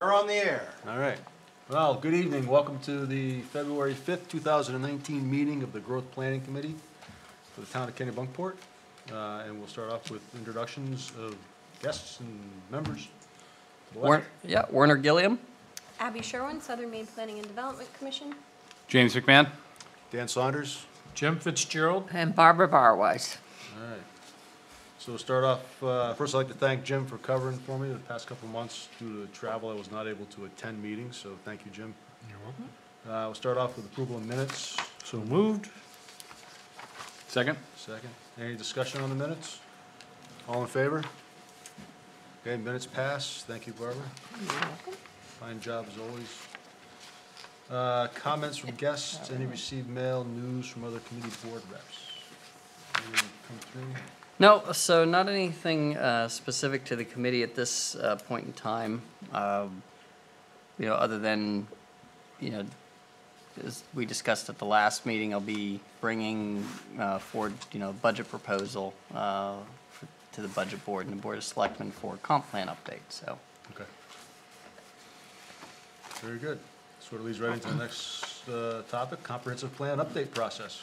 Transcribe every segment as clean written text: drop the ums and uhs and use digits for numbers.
We're on the air. All right. Well, good evening. Welcome to the February 5th, 2019 meeting of the Growth Planning Committee for the town of Kennebunkport. And we'll start off with introductions of guests and members. Werner Gilliam. Abby Sherwin, Southern Maine Planning and Development Commission. James McMahon. Dan Saunders. Jim Fitzgerald. And Barbara Barwise. All right. So we'll start off, first I'd like to thank Jim for covering for me the past couple of months. Due to travel, I was not able to attend meetings, so thank you, Jim. You're welcome. We'll start off with approval of minutes. So moved. Second. Second. Any discussion on the minutes? All in favor? Okay, minutes pass. Thank you, Barbara. You're welcome. Fine job as always. Comments from guests, any received mail, news from other committee board reps? Anything come through? No, so not anything specific to the committee at this point in time. Other than, as we discussed at the last meeting, I'll be bringing forward, budget proposal to the budget board and the board of selectmen for comp plan update. So. Okay. Very good. Sort of leads right into the next topic, comprehensive plan update process.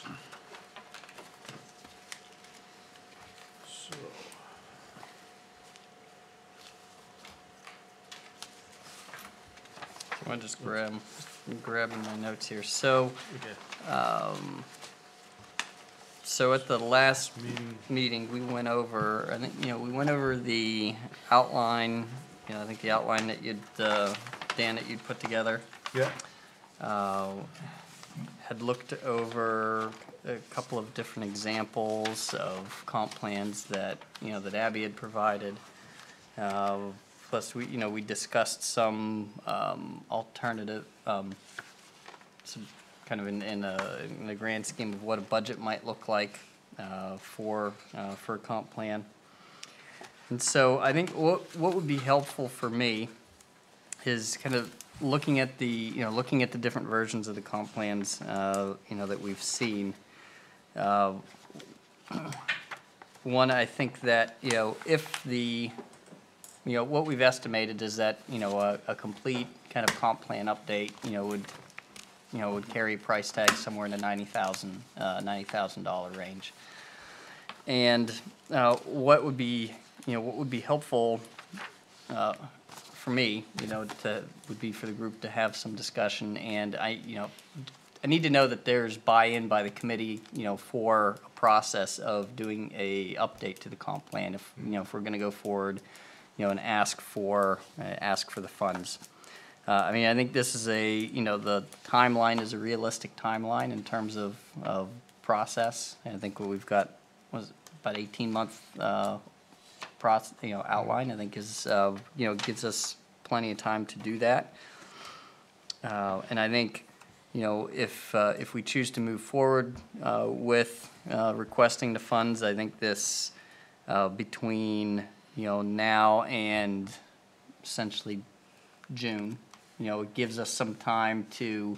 So. I'm just grabbing my notes here. So, Okay. so at the last meeting, we went over, I think, we went over the outline, I think the outline that Dan, that you'd put together. Yeah. Had looked over a couple of different examples of comp plans that, that Abby had provided. Plus, we discussed some alternative, some kind of in the grand scheme of what a budget might look like for a comp plan. And so I think what would be helpful for me is kind of looking at the different versions of the comp plans that we've seen. One, I think that if the what we've estimated is that a complete kind of comp plan update would carry a price tag somewhere in the $90,000 range. And what would be helpful for me, would be for the group to have some discussion, and I need to know that there's buy-in by the committee, for a process of doing a update to the comp plan. If if we're going to go forward, and ask for the funds. I mean, I think this is the timeline is a realistic timeline in terms of process. And I think what we've got was about 18-month process, outline. I think is gives us plenty of time to do that. And I think if we choose to move forward with requesting the funds, I think this between now and essentially June, it gives us some time to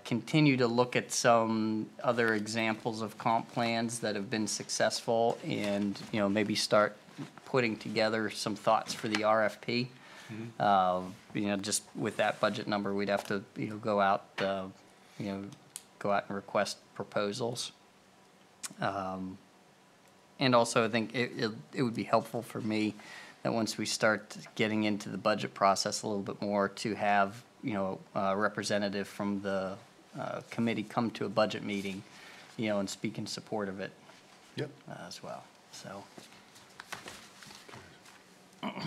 continue to look at some other examples of comp plans that have been successful, and maybe start putting together some thoughts for the RFP. Mm-hmm. Just with that budget number, we'd have to go out and request proposals. And also, I think it would be helpful for me that once we start getting into the budget process a little bit more, to have a representative from the committee come to a budget meeting, and speak in support of it. Yep. As well. So.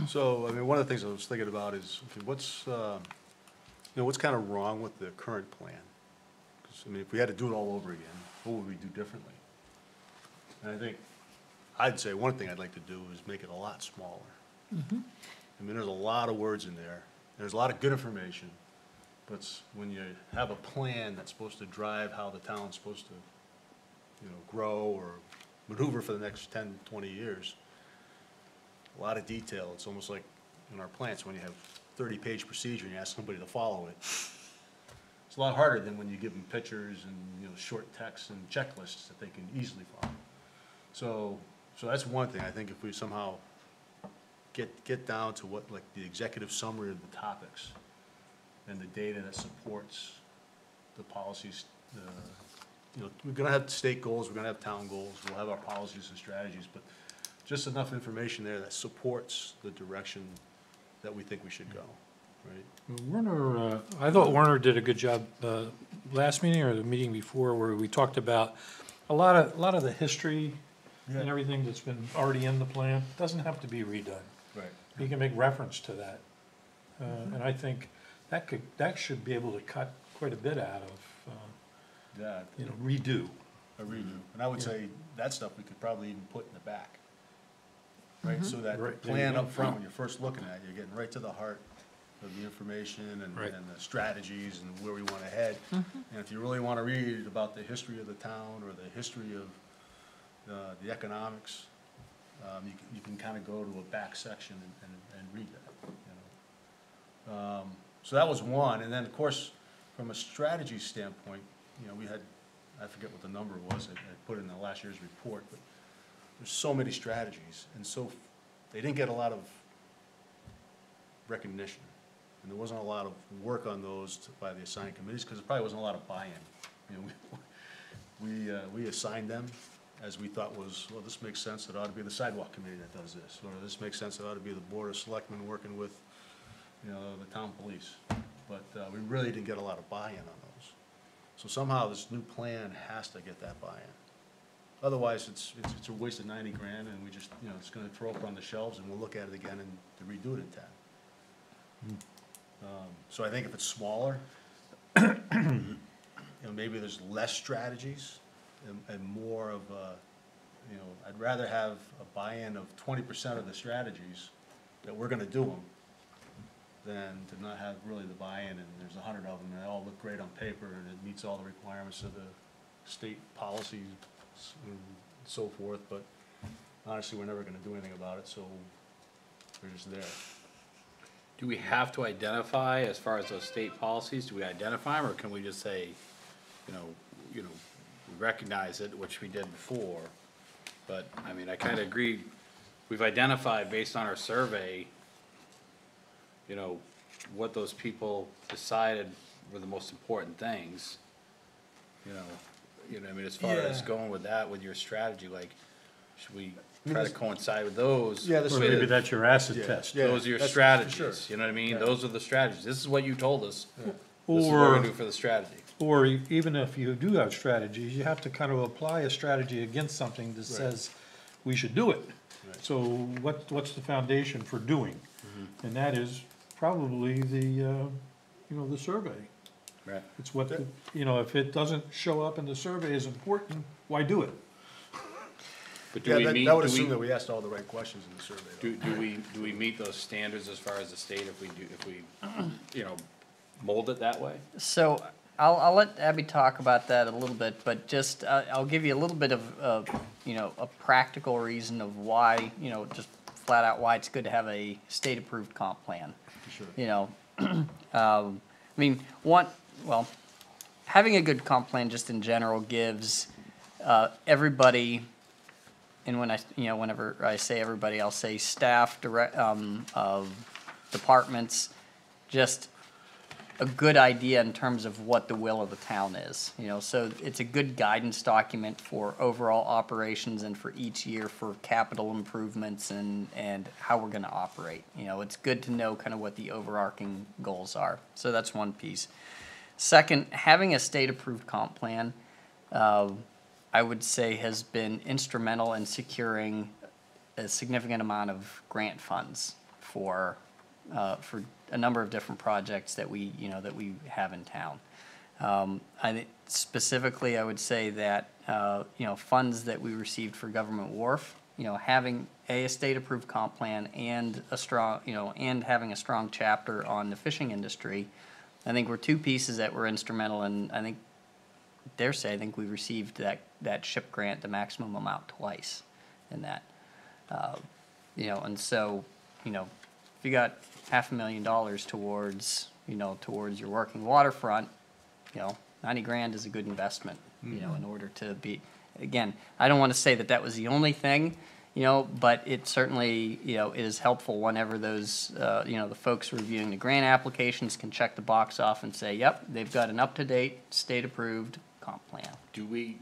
So, I mean, one of the things I was thinking about is, okay, what's kind of wrong with the current plan? 'Cause, I mean, if we had to do it all over again, what would we do differently? And I think, I'd say one thing I'd like to do is make it a lot smaller. Mm-hmm. I mean, there's a lot of words in there. There's a lot of good information, but when you have a plan that's supposed to drive how the town's supposed to, grow or maneuver for the next 10, 20 years, a lot of detail. It's almost like in our plants when you have 30-page procedure and you ask somebody to follow it. It's a lot harder than when you give them pictures and short text and checklists that they can easily follow. So that's one thing. I think if we somehow get down to what, like, the executive summary of the topics and the data that supports the policies. You know, we're gonna have state goals, we're gonna have town goals, we'll have our policies and strategies, but just enough information there that supports the direction that we think we should go, right? Werner, I thought Werner did a good job, last meeting or the meeting before, where we talked about a lot of the history and Yeah. everything that's been already in the plan, doesn't have to be redone. Right. You can make reference to that. And I think that should be able to cut quite a bit out of, Yeah, redo. a redo. And I would say that stuff we could probably even put in the back. Right, so that Right. plan up front, when you're first looking at it, you're getting right to the heart of the information Right. and the strategies and where we wanna head. And if you really wanna read about the history of the town or the history of the economics, you can kinda go to a back section and read that, you know. So that was one, and then, of course, from a strategy standpoint, we had, I forget what the number was, I put it in the last year's report, but there's so many strategies, and so they didn't get a lot of recognition. And there wasn't a lot of work on those by the assigned committees, because there probably wasn't a lot of buy-in. We assigned them as we thought was, well, this makes sense, it ought to be the sidewalk committee that does this, or this makes sense, it ought to be the board of selectmen working with, the town police. But we really didn't get a lot of buy-in on those. So somehow this new plan has to get that buy-in. Otherwise, it's a waste of 90 grand, and we just, it's gonna throw up on the shelves, and we'll look at it again and to redo it in 10. So I think if it's smaller, maybe there's less strategies and more of I'd rather have a buy-in of 20% of the strategies that we're gonna do them than to not have really the buy-in, and there's 100 of them, and they all look great on paper, and it meets all the requirements of the state policies and so forth, but honestly, we're never gonna do anything about it, so they're just there. Do we have to identify, as far as those state policies, do we identify them, or can we just say, we recognize it, which we did before? But, I mean, I kinda agree, we've identified based on our survey, what those people decided were the most important things. I mean, as far as Yeah. going with that, with your strategy, like, should we try to coincide with those? Yeah, this Or maybe that's your acid test. Yeah, Those are your that's for sure. strategies, you know what I mean? Yeah. Those are the strategies. This is what you told us. This is what we're gonna do for the strategy. Or even if you do have strategies, you have to kind of apply a strategy against something that says we should do it. Right. So what's the foundation for doing? And that is probably the survey. Right. It's what, if it doesn't show up in the survey as important, why do it? But Yeah, do we meet, that would do assume that we, we asked all the right questions in the survey, though. do we meet those standards as far as the state if we, mold it that way? So I'll let Abby talk about that a little bit, but just, I'll give you a little bit of, a practical reason of why, just flat out why it's good to have a state-approved comp plan. Sure. I mean, having a good comp plan just in general gives everybody, and whenever I say everybody, I'll say staff, of departments, just a good idea in terms of what the will of the town is, so it's a good guidance document for overall operations and for each year for capital improvements and how we're gonna operate. It's good to know kind of what the overarching goals are, so that's one piece. Second, having a state-approved comp plan, I would say has been instrumental in securing a significant amount of grant funds for a number of different projects that we have in town. I think specifically, I would say that, funds that we received for Government Wharf, having a state-approved comp plan and a strong, and having a strong chapter on the fishing industry, I think were two pieces that were instrumental, and I think, I think we received that SHIP grant, the maximum amount, twice in that. And so, if you got $500,000 towards your working waterfront, 90 grand is a good investment, in order to be, again, I don't want to say that was the only thing, But it certainly, it is helpful whenever those, the folks reviewing the grant applications can check the box off and say, yep, they've got an up-to-date, state-approved comp plan. Do we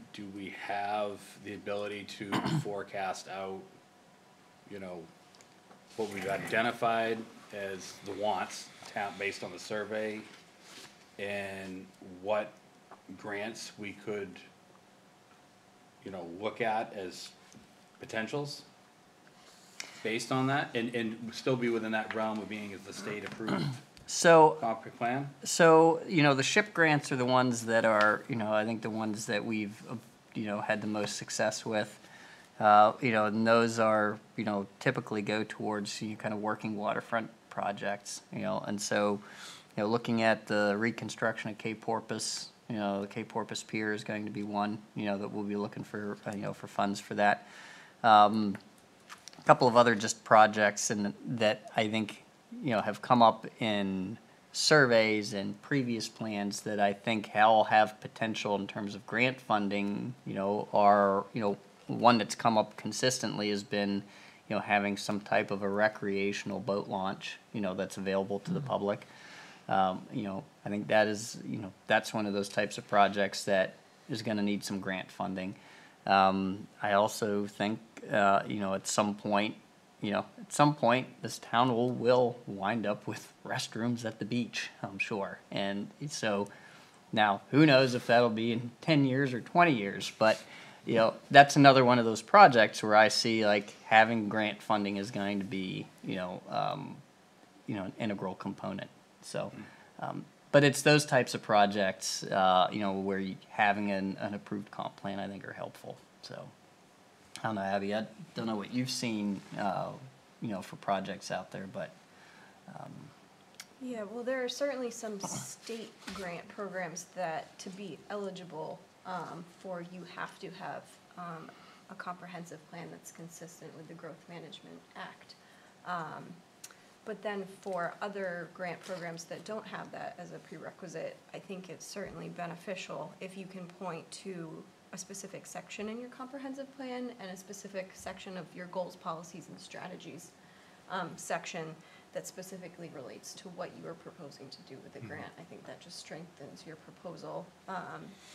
have the ability to forecast out, what we've identified as the wants, based on the survey, and what grants we could, look at as potentials based on that, and still be within that realm of being as the state approved So, comp plan? the SHIP grants are the ones that are, I think the ones that we've, had the most success with. And those are, typically go towards, kind of working waterfront projects, and so, looking at the reconstruction of Cape Porpoise, the Cape Porpoise Pier is going to be one, that we'll be looking for, for funds for that. A couple of other just projects that I think, have come up in surveys and previous plans that I think all have potential in terms of grant funding, are, one that's come up consistently has been, having some type of a recreational boat launch, that's available to the public. I think that is, that's one of those types of projects that is gonna need some grant funding. I also think, at some point, this town will wind up with restrooms at the beach, I'm sure. And so, now, who knows if that'll be in 10 years or 20 years, but, that's another one of those projects where I see, like, having grant funding is going to be, an integral component, so. But it's those types of projects, where having an approved comp plan, I think, are helpful, so. I don't know, Abby, I don't know what you've seen, for projects out there, but, Yeah, well, there are certainly some state grant programs that, to be eligible, for, you have to have, a comprehensive plan that's consistent with the Growth Management Act. But then for other grant programs that don't have that as a prerequisite, I think it's certainly beneficial if you can point to a specific section in your comprehensive plan and a specific section of your goals, policies, and strategies section that specifically relates to what you are proposing to do with the grant. I think that just strengthens your proposal,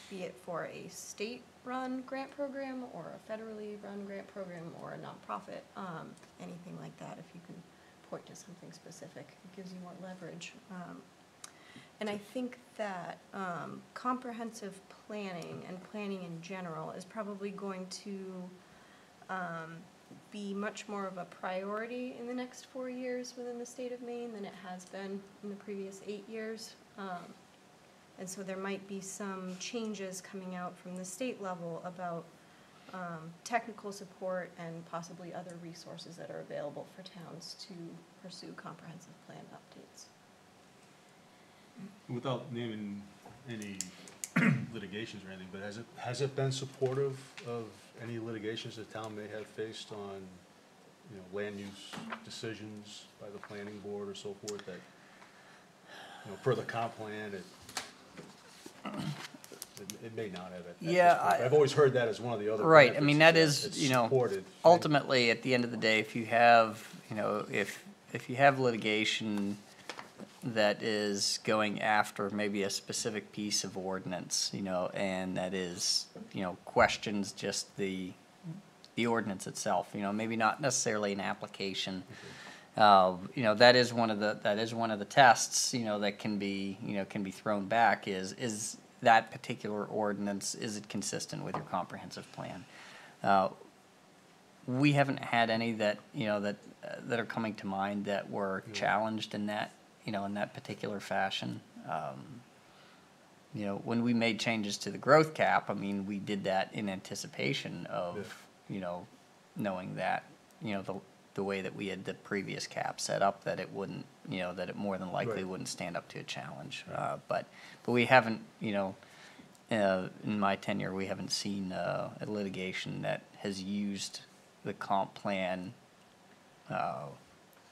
be it for a state-run grant program or a federally run grant program or a nonprofit, anything like that. If you can point to something specific, it gives you more leverage. And I think that comprehensive planning and planning in general is probably going to be much more of a priority in the next 4 years within the state of Maine than it has been in the previous 8 years. And so there might be some changes coming out from the state level about technical support and possibly other resources that are available for towns to pursue comprehensive plan updates. Without naming any litigations or anything, but has it been supportive of any litigations the town may have faced on, land use decisions by the planning board or so forth that, per the comp plan, it may not have at this point. I've always heard that as one of the other right, I benefits mean, that it's is, supported. ultimately, at the end of the day, if you have, if you have litigation that is going after maybe a specific piece of ordinance, and that is, questions just the ordinance itself, maybe not necessarily an application. That is one of the tests, that can be thrown back is that particular ordinance, is it consistent with your comprehensive plan? We haven't had any that, that are coming to mind that were challenged in that, in that particular fashion. When we made changes to the growth cap, I mean, we did that in anticipation of, knowing that, the way that we had the previous cap set up, that it wouldn't, that it more than likely Right. wouldn't stand up to a challenge. But we haven't, in my tenure, we haven't seen a litigation that has used the comp plan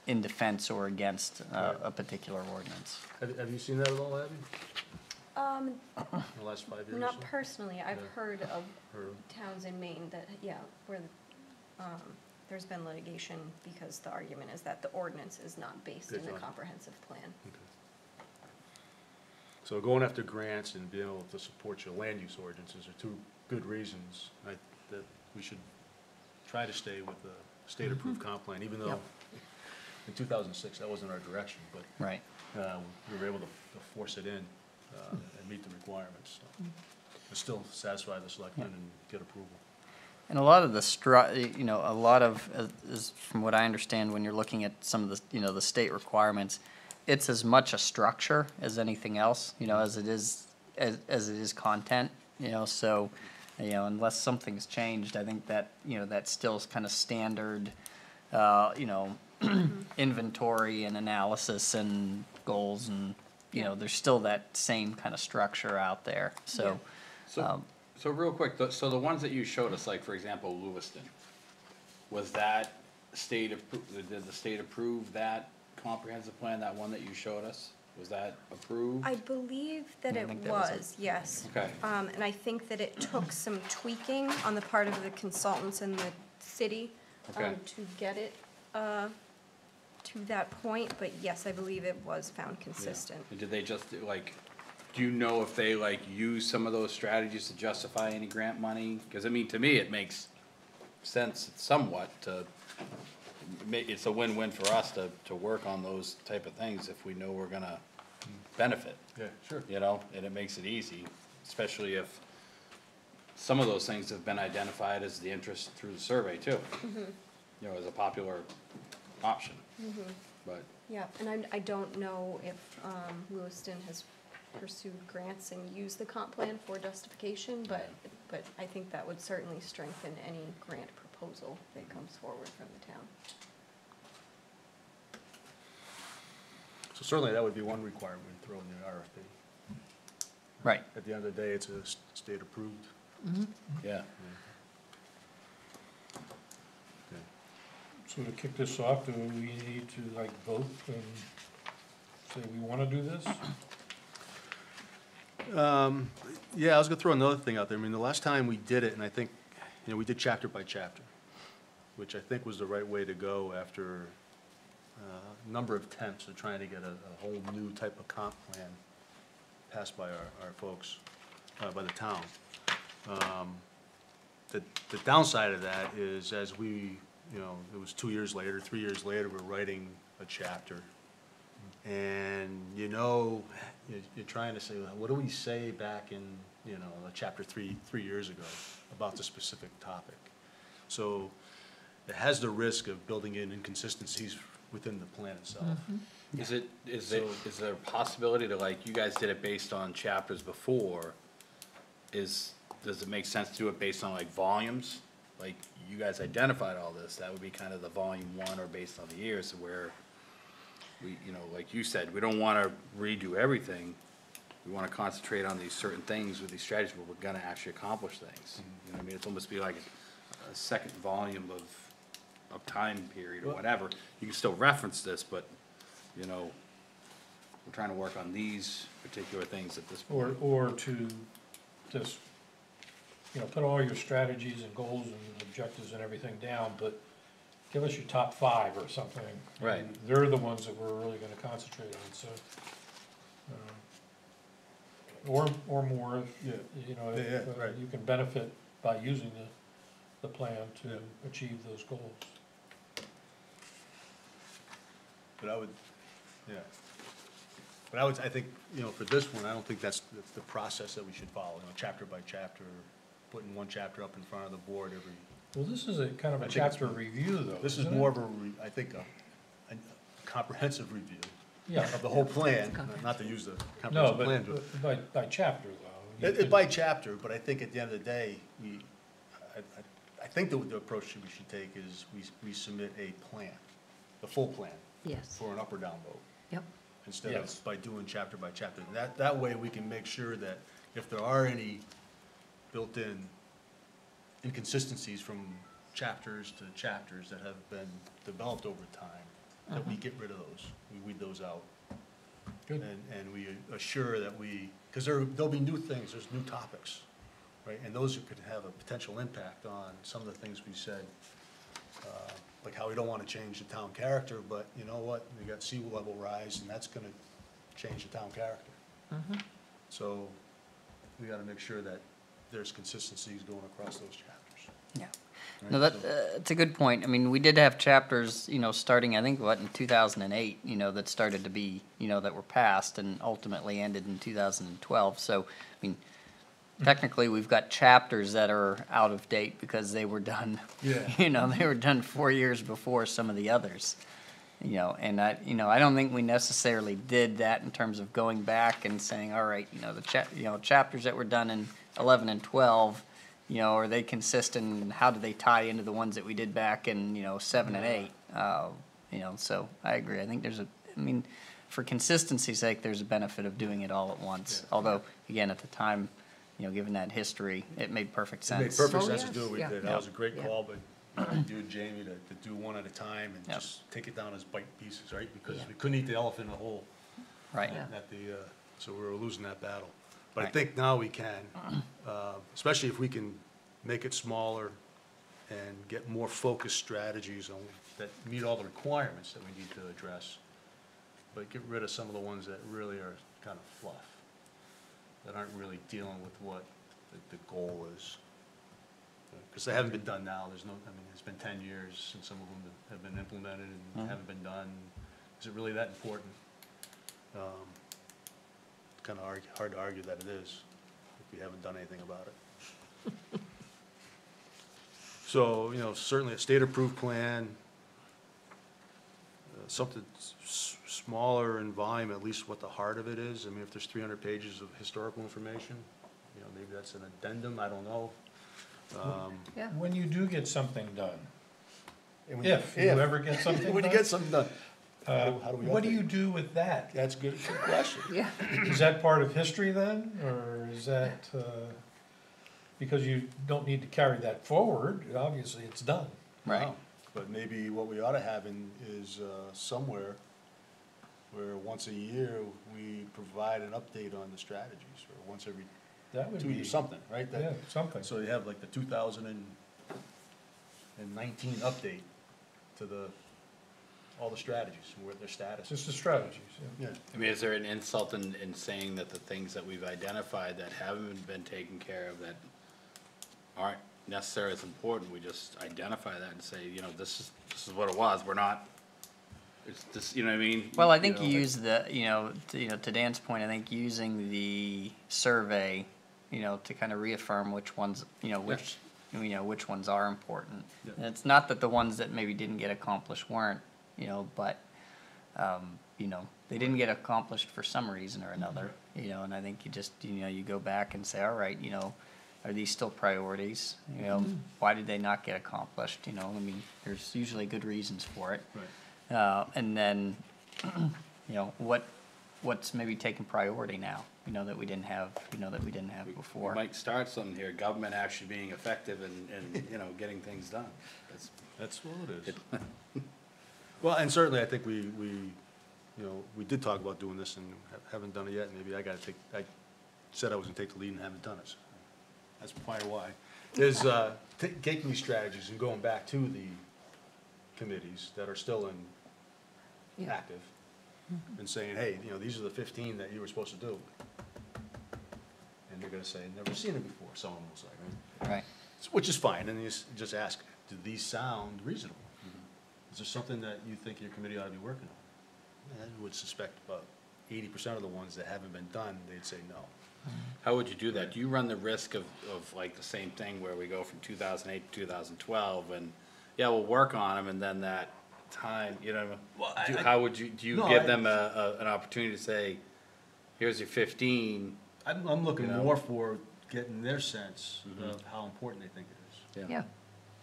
in defense or against a particular ordinance. Have you seen that at all, Abby, in the last 5 years or so? Not personally. I've Yeah. heard of Or- towns in Maine that, where there's been litigation because the argument is that the ordinance is not based in It's a not. comprehensive plan. So going after grants and being able to support your land use ordinances are two good reasons that we should try to stay with the state-approved comp plan, even though Yep. in 2006, that wasn't our direction, but Right. we were able to force it in and meet the requirements. So, but still satisfy the selectmen and get approval. And a lot of the you know, a lot of, is from what I understand, when you're looking at some of the, you know, the state requirements, it's as much a structure as anything else, you know, as it is, as it is content, you know, so, you know, unless something's changed, I think that, you know, that's still kind of standard, you know, inventory and analysis and goals and, you know, Yeah. there's still that same kind of structure out there, so. So real quick, so the ones that you showed us, like, for example, Lewiston, was that did the state approve that comprehensive plan, that one that you showed us? Was that approved? I believe that Yeah, I it think that was it. was, yes. Okay. And I think that it took some tweaking on the part of the consultants in the city, Okay. to get it, to that point, but yes, I believe it was found consistent. And did they just, like, do you know if they, like, use some of those strategies to justify any grant money? Cause I mean, to me, it makes sense somewhat to, it's a win-win for us to work on those type of things if we know we're gonna benefit. Yeah, sure. You know, and it makes it easy, especially if some of those things have been identified as the interest through the survey too. You know, as a popular option, but, Yeah, and I don't know if, Lewiston has pursued grants and used the comp plan for justification, but I think that would certainly strengthen any grant proposal that comes forward from the town. So certainly that would be one requirement we throw in the RFP. Right. At the end of the day, it's a state-approved. yeah. Okay. So to kick this off, do we need to like vote and say we wanna do this? Yeah, I was gonna throw another thing out there. I mean, the last time we did it, and I think, you know, we did chapter by chapter, which I think was the right way to go after a number of attempts of trying to get a whole new type of comp plan passed by our folks, by the town. The downside of that is as we, you know, it was 2 years later, 3 years later, we're writing a chapter. And you're trying to say, well, what do we say back in, you know, chapter three years ago about the specific topic? So it has the risk of building in inconsistencies within the plan itself. Is there a possibility to, like, you guys did it based on chapters before, does it make sense to do it based on like volumes? Like, you guys identified all this, that would be kind of the volume one or based on the years where we, you know, like you said, we don't wanna redo everything. We wanna concentrate on these certain things with these strategies where we're gonna actually accomplish things. You know what I mean? It's almost be like a second volume of time period or whatever. You can still reference this, but, you know, we're trying to work on these particular things at this point. Or to just, you know, put all your strategies and goals and objectives and everything down, but give us your top 5 or something. Right. And they're the ones that we're really gonna concentrate on, so. Or more, if, you know, if Yeah, right. you can benefit by using the plan to Yeah. achieve those goals. But I would, yeah. But I think, you know, for this one, I don't think that's the process that we should follow, you know, chapter by chapter, putting one chapter up in front of the board every. Well, this is a kind of I a think it's- chapter review, though. This is isn't it? more of I think, a comprehensive review Yeah. of the whole plan, not to use the No, comprehensive plan. but by chapter, though. It's by chapter, but I think at the end of the day, I think the approach we should take is we submit a plan, the full plan, Yes, for an up or down vote, yep, instead Yes. of by doing chapter by chapter. That way, we can make sure that if there are any built-in inconsistencies from chapters to chapters that have been developed over time, that we get rid of those, we weed those out. Good. And we assure that because there'll be new things, there's new topics, right? And those could have a potential impact on some of the things we said like how we don't wanna change the town character, but you know what? We got sea level rise, and that's gonna change the town character. So, we gotta make sure that there's consistencies going across those chapters. Yeah. right? No, So- that's a good point. I mean, we did have chapters, starting, I think, in 2008, that started to be, that were passed and ultimately ended in 2012. So, I mean, technically, we've got chapters that are out of date because they were done, Yeah. they were done 4 years before some of the others. And I don't think we necessarily did that in terms of going back and saying, all right, the chapters that were done in 11 and 12, are they consistent, and how do they tie into the ones that we did back in, 7 and 8? So I agree. I think for consistency's sake, there's a benefit of doing it all at once. Yeah. Although, again, at the time, given that history, it made perfect It made sense. perfect Oh, sense to yes, do what we yeah. did. That was a great Yeah. call, but you and Jamie to do one at a time and Yep. just take it down as bite pieces, right? Because Yeah. we couldn't eat the elephant in the hole. Right. Yeah. So we were losing that battle. But I Right. think now we can, especially if we can make it smaller and get more focused strategies on, that meet all the requirements that we need to address, but get rid of some of the ones that really are kind of fluff, that aren't really dealing with what the goal is. Because they haven't been done now, it's been 10 years since some of them have been implemented and haven't been done. Is it really that important? It's kind of hard to argue that it is, if we haven't done anything about it. So, certainly a state-approved plan, something smaller in volume, at least what the heart of it is. I mean, if there's 300 pages of historical information, maybe that's an addendum, I don't know. Yeah. When you do get something done, And when if you ever get something done. When you get something done, how do we What do update you it? do with that? That's good question. Yeah. Is that part of history then, or is that, because you don't need to carry that forward, obviously it's done. Right. Wow. But maybe what we ought to have is somewhere where once a year, we provide an update on the strategies, or once every That would 2 be, years, something, right? yeah, something. So you have like the 2019 update to all the strategies, and where their status is. Just the strategies, yeah. Yeah. I mean, is there an insult in saying that the things that we've identified that haven't been taken care of, that aren't necessarily as important, we just identify that and say, this is what it was, we're not, it's this, you know what I mean? Well, I think you like- use to Dan's point, I think using the survey, to kind of reaffirm which ones, which ones are important. Yeah. And it's not that the ones that maybe didn't get accomplished weren't, but, they didn't get accomplished for some reason or another, and I think you just, you go back and say, all right, are these still priorities? Why did they not get accomplished? There's usually good reasons for it. Right. And then, what's maybe taking priority now, that we didn't have, We before. might start something here, government actually being effective and, getting things done. That's what it is. Well, and certainly, I think we did talk about doing this and haven't done it yet, and maybe I said I was gonna take the lead and haven't done it, so that's probably why. Is, taking these strategies and going back to the committees that are still Yeah. active, and saying, hey, these are the 15 that you were supposed to do. And they're gonna say, never seen it before, some of them will say, right? Right. Which is fine, and you just ask, do these sound reasonable? Is there something that you think your committee ought to be working on? I would suspect about 80% of the ones that haven't been done, they'd say no. How would you do that? Do you run the risk of like the same thing where we go from 2008 to 2012 and, yeah, we'll work on them, and then that time, Well, how would you, do you No, give I- them an opportunity to say, here's your 15? I'm looking You know? more for getting their sense of how important they think it is. Yeah.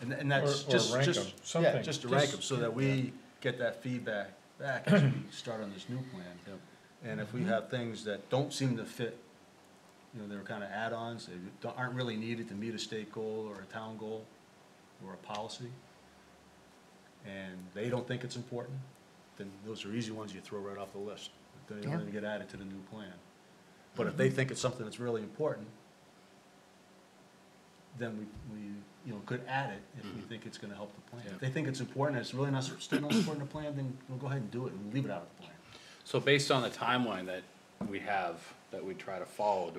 And that's Or just, rank 'em, yeah, something. just to rank them, Just- so that we get that feedback back as we start on this new plan. Yep. And if we have things that don't seem to fit, they're kind of add-ons, aren't really needed to meet a state goal or a town goal or a policy, and they don't think it's important, then those are easy ones you throw right off the list. They don't Yeah. even get added to the new plan. But if they think it's something that's really important, then we could add it if we think it's gonna help the plan. If they think it's important, and it's really not, still not supporting the plan, then we'll go ahead and do it and leave it out of the plan. So based on the timeline that we have, that we try to follow,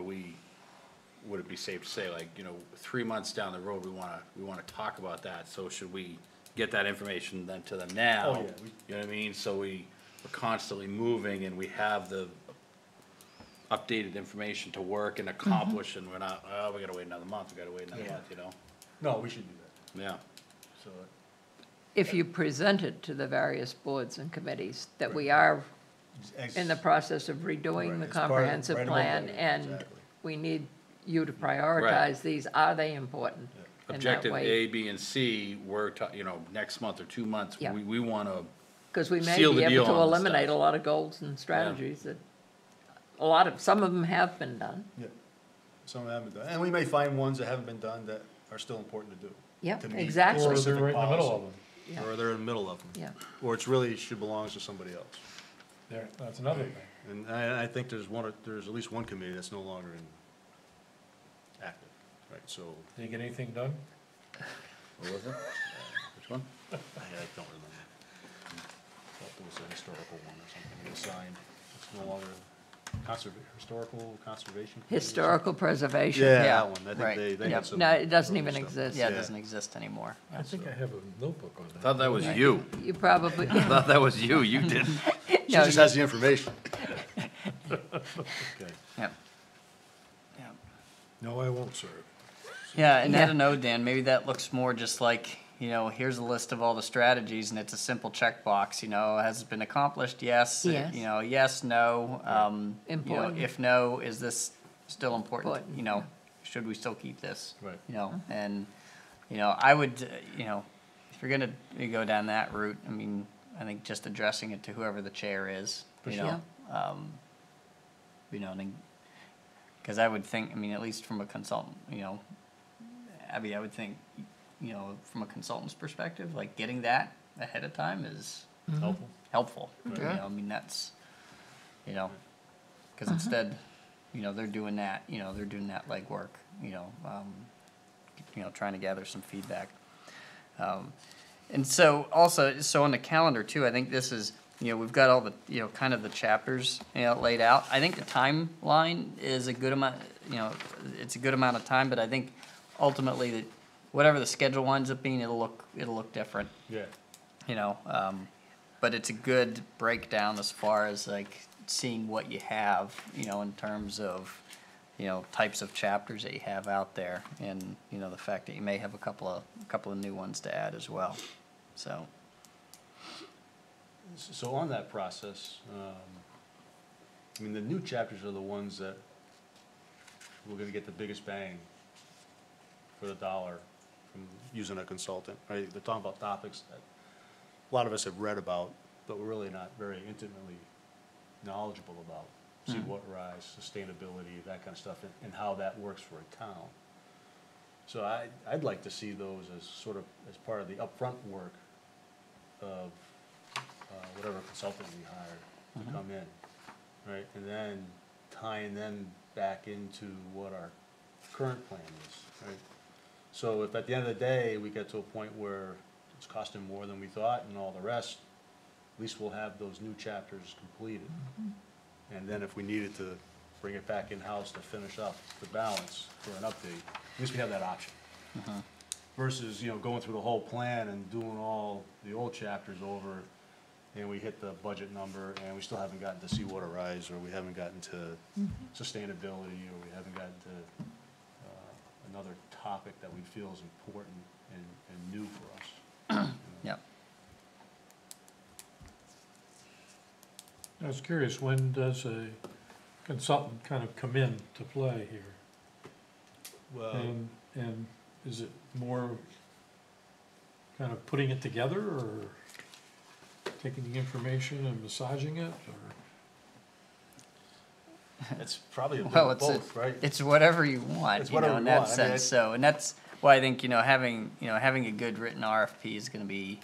would it be safe to say, like, 3 months down the road, we wanna talk about that, so should we get that information then to them now? Oh, yeah, You know what I mean, so we're constantly moving and we have the updated information to work and accomplish, and we're not, oh, we gotta wait another month, we gotta wait another Yeah. month, No, we should do that, Yeah, so. If you present it to the various boards and committees, that we are in the process of redoing Right, the it's part of- comprehensive right above plan, that, and exactly. we need you to prioritize these, are they important? Yeah. And that objective way- A, B, and C, we're, next month or 2 months, Yeah. we wanna, Because we may seal be the deal able to on this eliminate a stuff. lot of goals and strategies that, some of them have been done. Yeah, some haven't been done, and we may find ones that haven't been done that are still important to do. Yep, to meet exactly. Or they're specific right in the middle policy. of them. Yeah. Or they're in the middle of them. Yeah, Or it's really should belongs to somebody else. That's another thing. And I think there's there's at least one committee that's no longer active, right, so, Did you get anything done? what was it? Which one? I don't remember. Thought there was a historical one or something assigned, it's no longer historical conservation. Committee or historical preservation. something? Yeah, Yeah, that one, I right. think they Yep. had some. No, it doesn't early even stuff. exist. yeah, it doesn't exist anymore. I think I have a notebook on that. Thought that was you, You probably, thought that was you didn't. She No, just has the information. Okay. Yep. Yep. No, I won't serve. Yeah, and I Yeah. don't know, Dan, maybe that looks more just like, here's a list of all the strategies and it's a simple checkbox, has it been accomplished? Yes. Yes. Yes, no. Important. If no, is this still important? Important, Should we still keep this? Right. And, I would, if you're gonna go down that route, I think just addressing it to whoever the chair is, sure. because I would think, at least from a consultant, Abby, I would think, from a consultant's perspective, like getting that ahead of time is Helpful. helpful. Yeah. That's, because instead, they're doing that, they're doing that legwork, trying to gather some feedback. And so also, on the calendar too, I think this is, we've got all the, kind of the chapters, laid out. I think the timeline is a good amount, it's a good amount of time, but I think ultimately that whatever the schedule winds up being, it'll look different, Yeah. But it's a good breakdown as far as like seeing what you have, in terms of, types of chapters that you have out there, and, the fact that you may have a couple of new ones to add as well, so. So on that process, the new chapters are the ones that we're gonna get the biggest bang for the dollar from using a consultant, right? They're talking about topics that a lot of us have read about, but we're really not very intimately knowledgeable about. Sea water rise, sustainability, that kind of stuff, and how that works for a town. So I'd like to see those as sort of, as part of the upfront work of whatever consultant we hire to come in, right? And then tying them back into what our current plan is, right? So if at the end of the day, we get to a point where it's costing more than we thought and all the rest, at least we'll have those new chapters completed. And then if we needed to bring it back in-house to finish up the balance for an update, at least we have that option. Versus, going through the whole plan and doing all the old chapters over, and we hit the budget number, and we still haven't gotten to seawater rise, or we haven't gotten to sustainability, or we haven't gotten to another topic that we feel is important and new for us. Yep. I was curious, when does a consultant kind of come in to play here? Well, And is it more kind of putting it together, or taking the information and massaging it, or? it's probably a bit Well, of both, right? It's whatever you want, It's whatever in we that want. I mean, sense, so, and that's why I think, having a good written RFP is gonna be,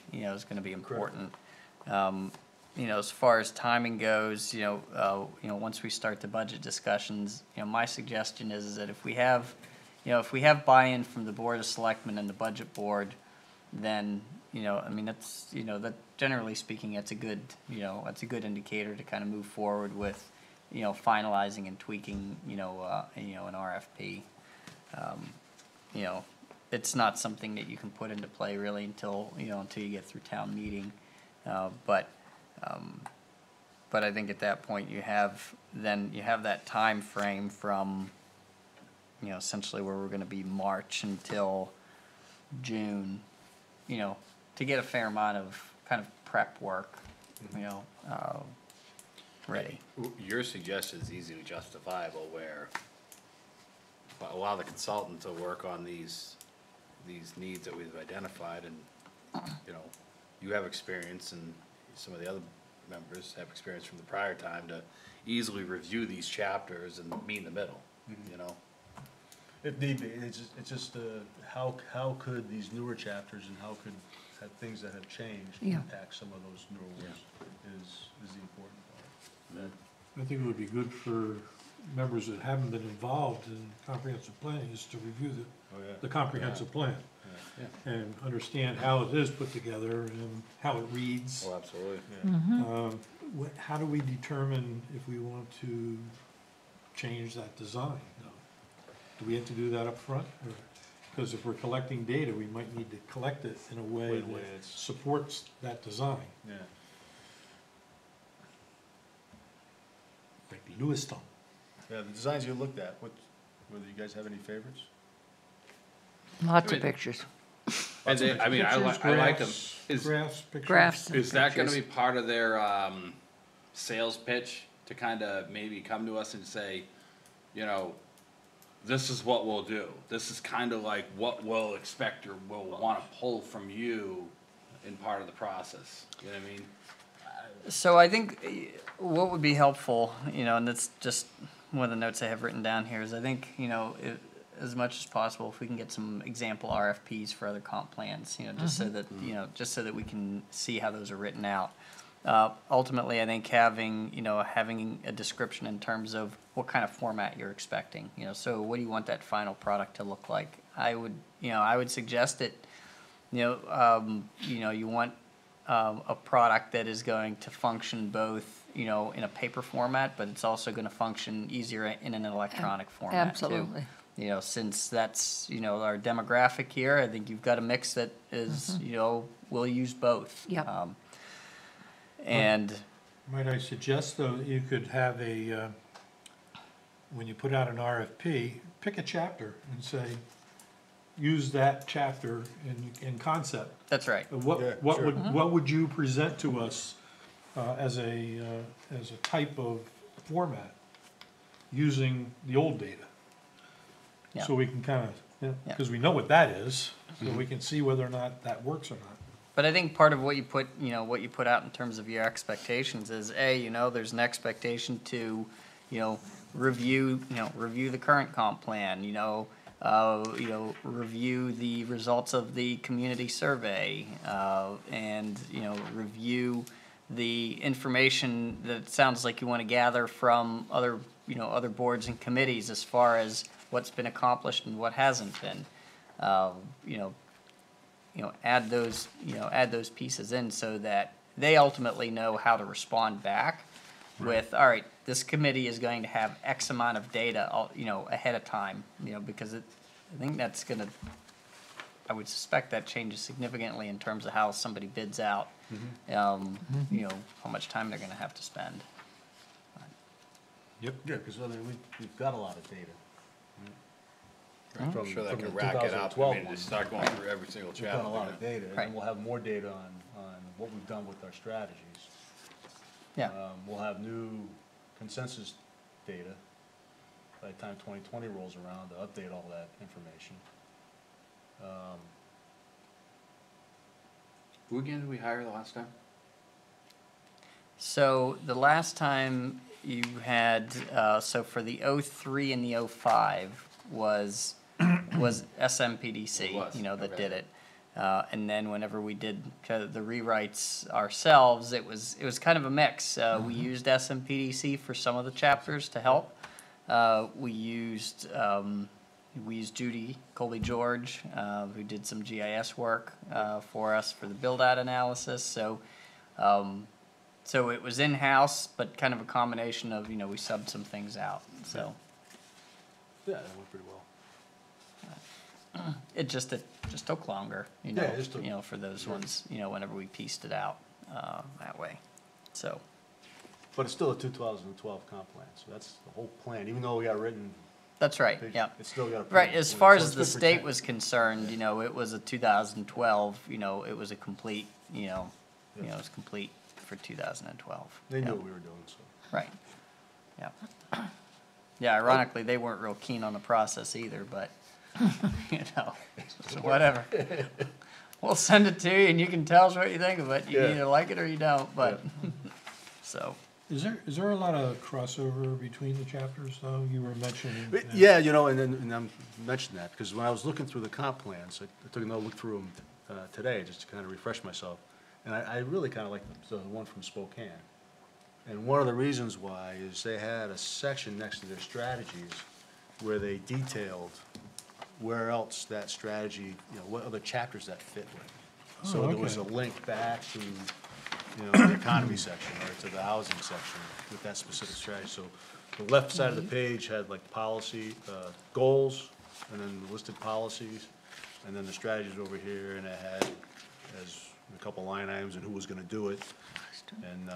important. As far as timing goes, once we start the budget discussions, my suggestion is that if we have, you know, if we have buy-in from the Board of Selectmen and the Budget Board, then, you know, I mean, that's, you know, that generally speaking, that's a good, you know, that's a good indicator to kind of move forward with, you know, finalizing and tweaking, you know, an RFP. You know, it's not something that you can put into play really until, you know, until you get through town meeting. But I think at that point you have that time frame from, you know, essentially where we're gonna be March until June, you know, to get a fair amount of kind of prep work, you know, ready. Your suggestion is easily justifiable where allow the consultant to work on these needs that we've identified and, you know, you have experience and some of the other members have experience from the prior time to easily review these chapters and meet in the middle, you know? If need be, it's just, how could these newer chapters and how could have things that have changed Yeah. impact some of those newer ones is the important part. I think it would be good for members that haven't been involved in comprehensive planning is to review the comprehensive plan Yeah. and understand how it is put together and how it reads. Oh, absolutely. How do we determine if we want to change that design? Do we have to do that up front? Because if we're collecting data, we might need to collect it in a way Wait, that it's- supports that design, Yeah. like Lewiston. Yeah, the designs you looked at, whether you guys have any favorites? Lots I of mean- pictures. And they, I mean, I like them. Is, Graphs, pictures. Graphs and is that gonna be pictures. part of their, sales pitch to kinda maybe come to us and say, you know, this is what we'll do. This is kinda like what we'll expect or we'll wanna pull from you in part of the process, you know what I mean? So I think what would be helpful, you know, and that's just one of the notes I have written down here, is I think, you know, as much as possible, if we can get some example RFPs for other comp plans, you know, just so that, you know, just so that we can see how those are written out. Ultimately, I think having a description in terms of what kind of format you're expecting, you know, so what do you want that final product to look like? I would suggest that, you want a product that is going to function both, you know, in a paper format, but it's also going to function easier in an electronic format too. Absolutely. You know, since that's, you know, our demographic here, I think you've got a mix that is, you know, we'll use both. Yep. And Might I suggest, though, that you could have when you put out an RFP, pick a chapter and say, use that chapter in concept. that's right. Yeah, What sure. what would you present to us as a type of format using the old data? Yeah. So we can kind of, Yeah. because we know what that is, so we can see whether or not that works or not. But I think part of what you put out in terms of your expectations is, there's an expectation to, review the current comp plan, review the results of the community survey, and, review the information that it sounds like you want to gather from other boards and committees as far as what's been accomplished and what hasn't been. Add those pieces in so that they ultimately know how to respond back with, all right, this committee is going to have X amount of data, ahead of time, because I think that's gonna, I would suspect that changes significantly in terms of how somebody bids out, how much time they're gonna have to spend. Yep. Yeah, because we've got a lot of data. I'm From- sure that from can the rack it up, I 2012 mean, one. to start going through every single We've done a lot chapter. of data, and Right. then we'll have more data on what we've done with our strategies. Yeah, We'll have new consensus data by the time 2020 rolls around to update all that information. Who again did we hire the last time? so the last time you had, so for the '03 and the '05 was SMPDC, It was, that okay. did it. And then whenever we did the rewrites ourselves, it was kind of a mix. We used SMPDC for some of the chapters to help. We used we used Judy Colby George, who did some GIS work for us for the build-out analysis. So it was in-house, but kind of a combination of, we subbed some things out, so. Yeah, that went pretty well. It just took longer, Yeah, it just took- for those ones, whenever we pieced it out that way, so. But it's still a 2012 comp plan, so that's the whole plan, even though we got written. That's right, yeah. It's still got a. Right, as far as the it's good for state 10. was concerned, it was a 2012, it was a complete, it was complete for 2012. They yeah. knew what we were doing, so. Right, yeah. Yeah, ironically, they weren't real keen on the process either, but, whatever. We'll send it to you and you can tell us what you think of it. You Yeah. either like it or you don't, but, so. Is there a lot of crossover between the chapters, though? You were mentioning. that- Yeah, and I'm mentioning that, because when I was looking through the comp plans, I took another look through them today, just to kind of refresh myself. And I really kind of like the one from Spokane. And one of the reasons why is they had a section next to their strategies where they detailed where else that strategy, what other chapters that fit with. So there was a okay. link back to, the economy section or to the housing section with that specific strategy. So the left side of the page had like policy, goals, and then the listed policies, and then the strategies over here, and it had as a couple line items and who was gonna do it. And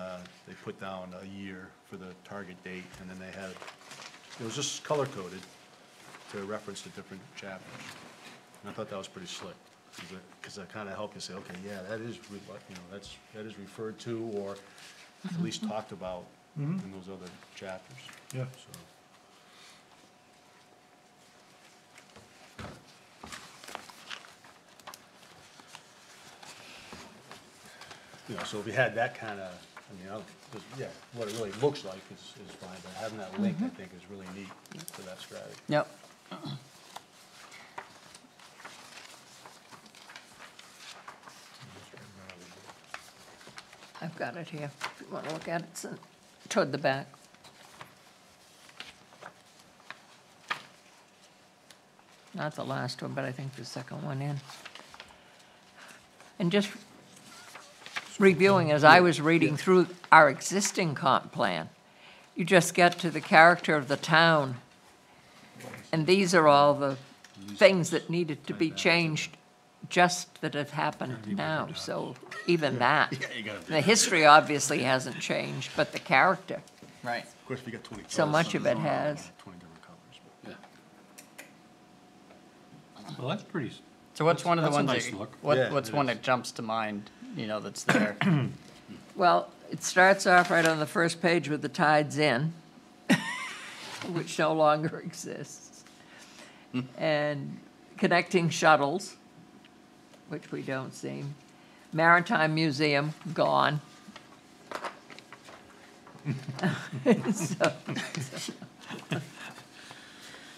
they put down a year for the target date, and then they had, it was just color coded to reference the different chapters. And I thought that was pretty slick, because that kind of helped you say, okay, yeah, that is, that is referred to, or at least talked about in those other chapters. Yeah. So. So if you had that kind of, what it really looks like is fine, but having that link, I think, is really neat for that strategy. Yep. I've got it here, if you want to look at it, it's toward the back. Not the last one, but I think the second one in. And just reviewing, as I was reading through our existing comp plan, you just get to the character of the town, and these are all the things that needed to be changed just that have happened now, so even that. The history obviously hasn't changed, but the character, Right. Of course, we got 20 so colors, much of it has. 20 different colors, but. Well, that's pretty, So what's one of the That's a ones nice that, look. Yeah, what's it one is. that jumps to mind, that's there? Well, it starts off right on the first page with the tides in, which no longer exists. And connecting shuttles, which we don't see. Maritime Museum, gone. So-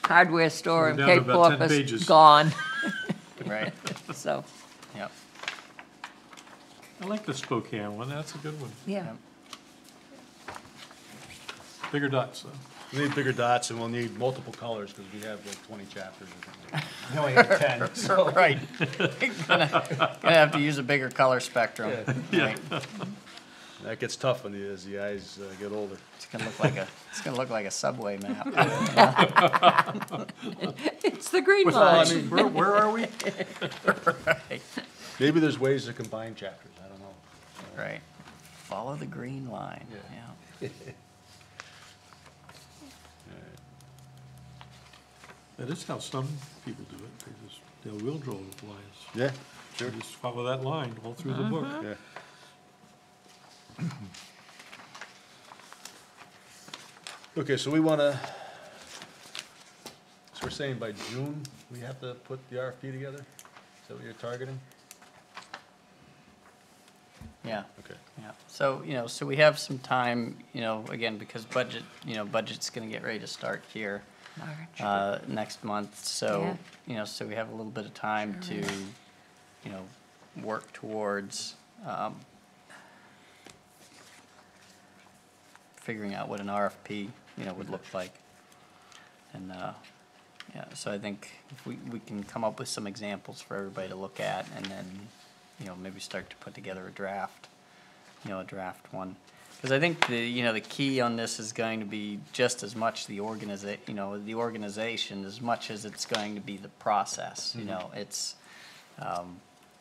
Hardware store in We're down to Cape about 10 Porpoise, pages. gone. Right, So, yep. I like the Spokane one, that's a good one. yeah. Bigger dots, though. We need bigger dots, and we'll need multiple colors, because we have like 20 chapters or something. We only have 10, so. Right. Gonna have to use a bigger color spectrum. Right. That gets tough as the eyes get older. It's gonna look like a subway map. It's the green Well, I line. mean, Where are we? Right. maybe there's ways to combine chapters, I don't know. Right. Follow the green line, yeah. That is how some people do it, they'll wheel draw with lines. Yeah, They just follow that line all through the book. yeah. Okay, so we wanna, so we're saying by June, we have to put the RFP together? Is that what you're targeting? Yeah. Okay. Yeah, so, so we have some time, again, because budget's gonna get ready to start here, March. next month, so, so we have a little bit of time to, work towards, figuring out what an RFP, would look like. And, Yeah, so I think if we can come up with some examples for everybody to look at, and then, maybe start to put together a draft, a draft one. Because I think the key on this is going to be just as much the organization as much as it's going to be the process, it's,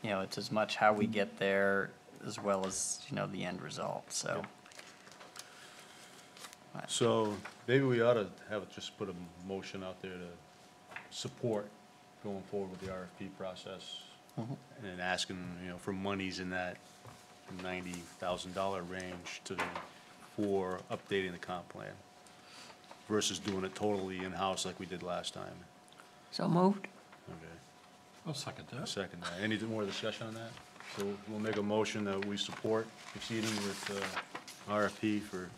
it's as much how we get there as well as, the end result, so. So maybe we ought to just put a motion out there to support going forward with the RFP process. And asking, for monies in that $90,000 range for updating the comp plan versus doing it totally in-house like we did last time. So moved? Okay, I'll second I that. second that. Any more discussion on that? So we'll make a motion that we support proceeding with RFP for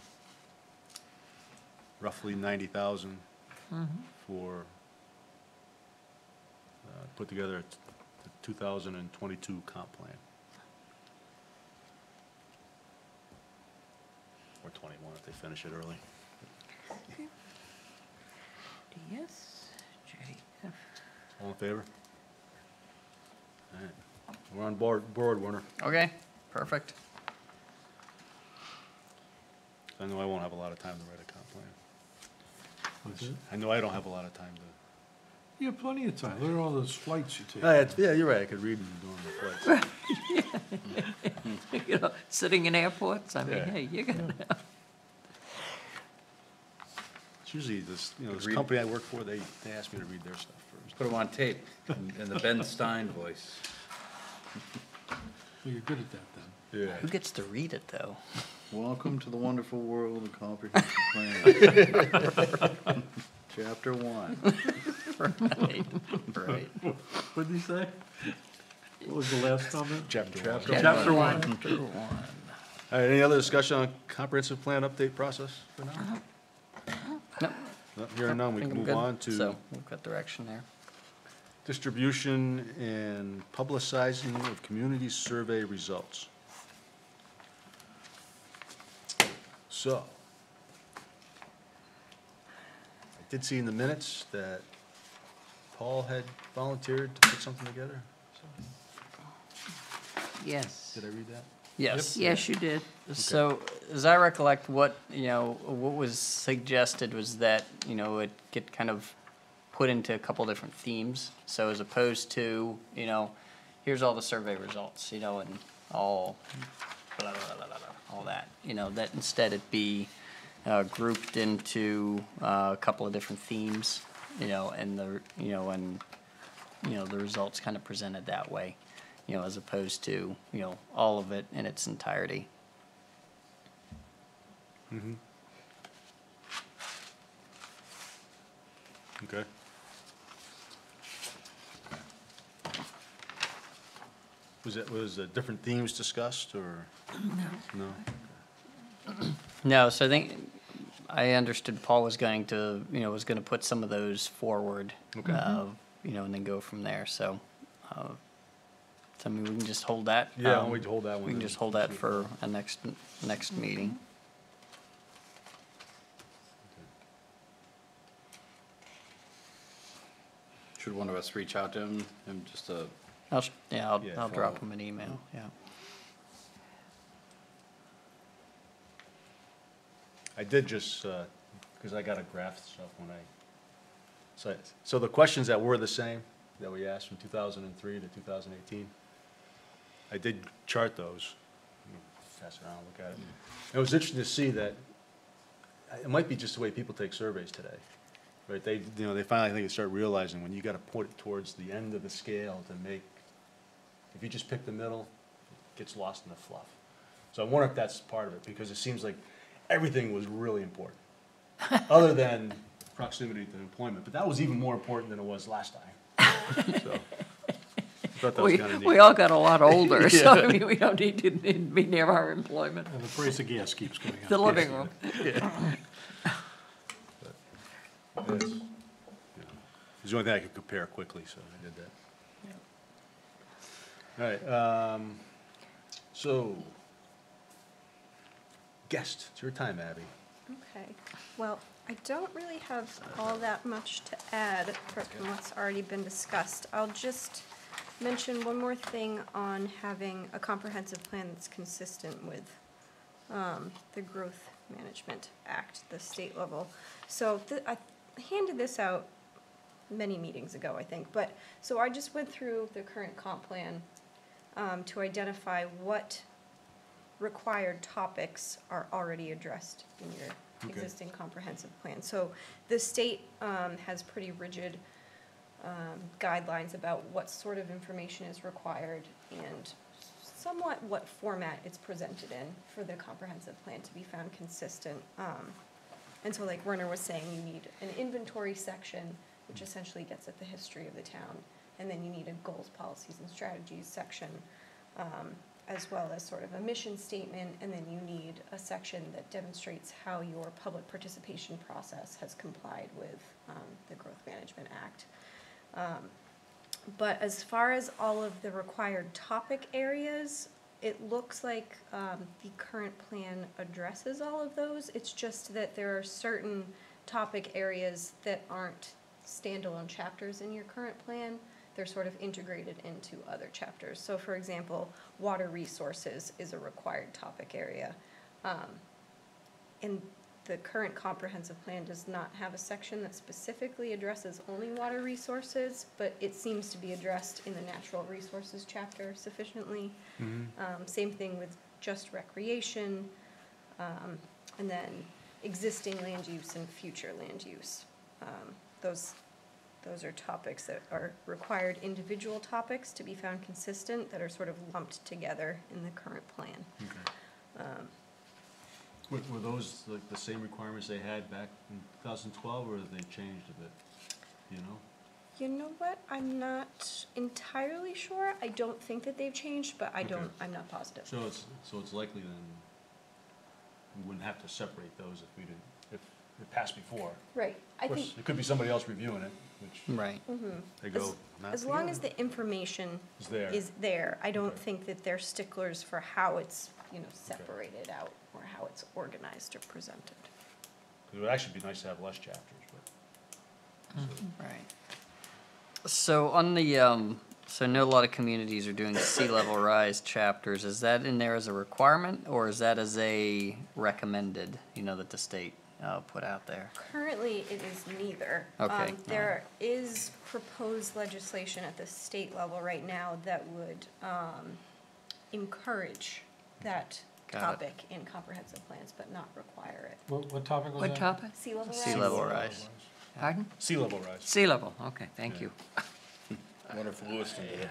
roughly 90,000 for put together the 2022 comp plan. Or 21 if they finish it early. Yes, JF. All in favor? All right, we're on board, Werner. Okay, perfect. I know I won't have a lot of time to write a comp plan. What's it? I know I don't have a lot of time to. You have plenty of time. Look at all those flights you take. Yeah, you're right, I could read them during the flights. Sitting in airports, I mean, Yeah. hey, you're gonna, It's usually this, this Read- company I work for, they ask me to read their stuff first. Put them on tape in the Ben Stein voice. Well, you're good at that then. Yeah. Who gets to read it, though? Welcome to the wonderful world of comprehensive planning. Chapter 1. Right, right. What did he say? What was the last comment? Chapter one. Chapter one. Chapter 1. All right, any other discussion on comprehensive plan update process for now? Nope. No, hearing none, we Think can I'm move good. on to So, we've got direction there. distribution and publicizing of community survey results. So, I did see in the minutes that Paul had volunteered to put something together. yes. Did I read that? Yes. Yes, you did. So, as I recollect, what was suggested was that, it get kind of put into a couple different themes. So as opposed to, here's all the survey results, and all, blah, blah, blah, blah, blah, all that, that instead it be grouped into a couple of different themes, and the results kind of presented that way, as opposed to, all of it in its entirety. Mm-hmm. Okay. Was the different themes discussed, or? No. No, so I understood Paul was going to, put some of those forward, Okay. and then go from there, so, I mean, we can just hold that. Yeah, we can hold that one. We can just hold that for a next meeting. Should one of us reach out to him and just I'll Yeah, drop follow. him an email, yeah. I did just, because I got a graph stuff when so the questions that were the same, that we asked from 2003 to 2018, I did chart those. Pass it around, look at it. It was interesting to see that, it might be just the way people take surveys today, right? They finally, I think, start realizing when you gotta put it towards the end of the scale to make, if you just pick the middle, it gets lost in the fluff. So I wonder if that's part of it, because it seems like everything was really important, other than proximity to employment, but that was even more important than it was last time. So, I thought that was We, kind of neat. we all got a lot older, so I mean, we don't need to be near our employment. And the price of gas keeps going up. The living room. It's the only thing I could compare quickly, so I did that. All right, so, guest, it's your time, Abby. Okay, well, I don't really have all that much to add from what's already been discussed. I'll just mention one more thing on having a comprehensive plan that's consistent with the Growth Management Act, the state level. So I handed this out many meetings ago, I think, but, so I just went through the current comp plan to identify what required topics are already addressed in your Okay. existing comprehensive plan. So the state has pretty rigid guidelines about what sort of information is required and somewhat what format it's presented in for the comprehensive plan to be found consistent. And so like Werner was saying, you need an inventory section, which essentially gets at the history of the town. And then you need a goals, policies, and strategies section, as well as sort of a mission statement. And then you need a section that demonstrates how your public participation process has complied with the Growth Management Act. But as far as all of the required topic areas, it looks like the current plan addresses all of those. It's just that there are certain topic areas that aren't standalone chapters in your current plan. They're sort of integrated into other chapters. So for example, water resources is a required topic area. And the current comprehensive plan does not have a section that specifically addresses only water resources, but it seems to be addressed in the natural resources chapter sufficiently. Same thing with just recreation, and then existing land use and future land use. Those are topics that are required individual topics to be found consistent that are sort of lumped together in the current plan. Okay. Were those like the same requirements they had back in 2012, or have they changed a bit? You know? You know what? I'm not entirely sure. I don't think that they've changed, but Okay. I'm not positive. So it's likely then we wouldn't have to separate those if we didn't, if it passed before. Right. I Of course, think it could be somebody else reviewing it, which Right. they go, not as long as together." the information Is there. is there, I don't Okay. think that they're sticklers for how it's, separated out or how it's organized or presented. It would actually be nice to have less chapters, but. Right. So on the, so I know a lot of communities are doing sea level rise chapters. Is that in there as a requirement, or is that as a recommended, that the state put out there? Currently, it is neither. Okay, There is proposed legislation at the state level right now that would encourage that Got it. topic in comprehensive plans, but not require it. What topic was that? What topic? Sea level rise? Sea level rise. Pardon? Sea level rise. Sea level, okay, thank Yeah. you. I wonder if Lewiston did it.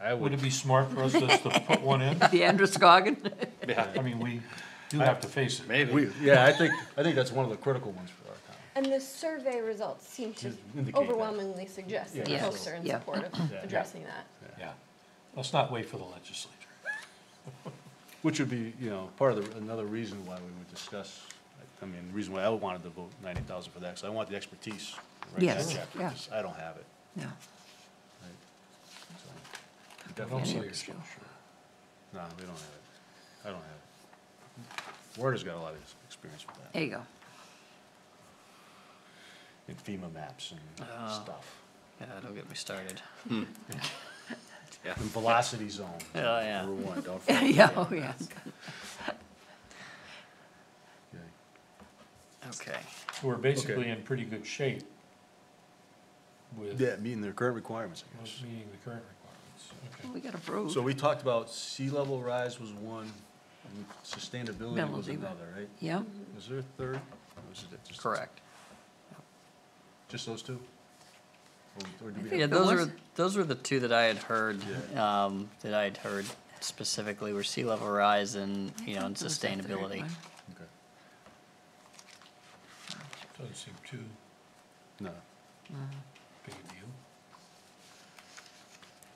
I Would it would, be smart for us just to put one in? The Androscoggin? I mean, we do have to face it. Maybe. I think that's one of the critical ones for our town. And the survey results seem to Indicate that. overwhelmingly suggest that Yeah. folks are in Yeah. support of Yeah. addressing that. Yeah. Let's not wait for the legislature. Which would be, part of another reason why we would discuss, the reason why I wanted to vote 90,000 for that, because I want the expertise. to write that Yes, chapter, yeah. 'cause I don't have it, No. right? So, I don't definitely, see Yeah. yourself, sure. no, we don't have it. I don't have it. Werner's got a lot of experience with that, There you go. in FEMA maps and Oh. stuff, Yeah, don't get me started. and velocity zones. Oh, yeah. Number one, don't forget. Yeah, oh, yeah. Okay. Okay. So we're basically in pretty good shape with Yeah, meeting their current requirements, I guess. meeting the current requirements. Okay. We got approved. So we talked about sea level rise was one, and sustainability was Melody. another, right? Yeah, Was there a third? Or was it just- Correct. Just those two? Or do we think Yeah, have? there was- those were the two that I had heard, Yeah. specifically were sea level rise and, I and thought there was a third sustainability. one. Okay. Doesn't seem too No, big a deal.